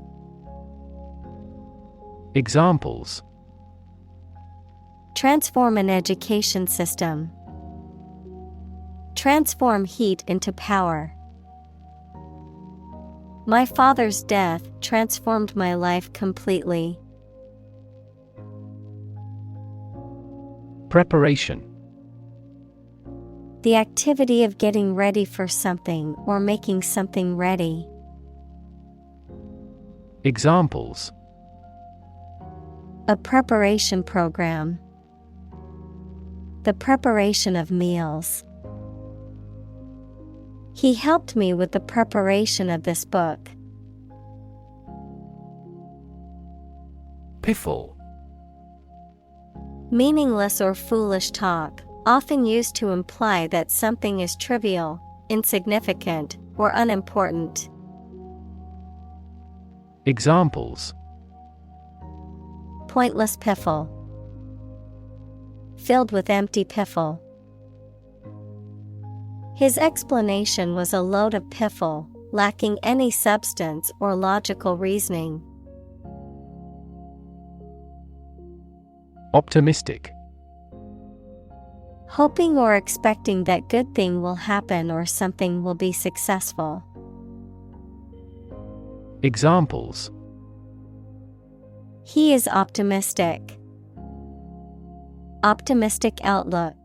Examples: Transform an education system. Transform heat into power. My father's death transformed my life completely. Preparation. The activity of getting ready for something or making something ready. Examples: A preparation program. The preparation of meals. He helped me with the preparation of this book. Piffle. Meaningless or foolish talk, often used to imply that something is trivial, insignificant, or unimportant. Examples: Pointless piffle. Filled with empty piffle. His explanation was a load of piffle, lacking any substance or logical reasoning. Optimistic. Hoping or expecting that good thing will happen or something will be successful. Examples: He is optimistic. Optimistic outlook.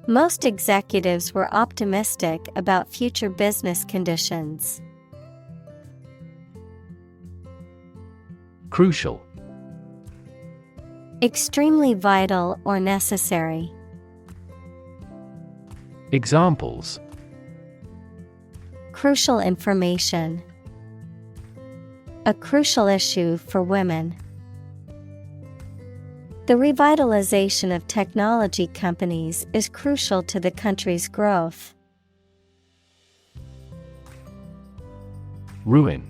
Most executives were optimistic about future business conditions. Crucial. Extremely vital or necessary. Examples: Crucial information. A crucial issue for women. The revitalization of technology companies is crucial to the country's growth. Ruin.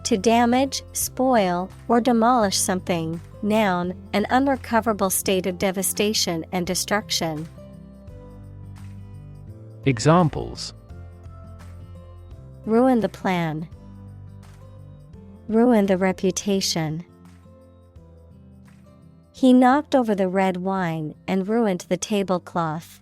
To damage, spoil, or demolish something. Noun, an unrecoverable state of devastation and destruction. Examples: Ruin the plan. Ruin the reputation. He knocked over the red wine and ruined the tablecloth.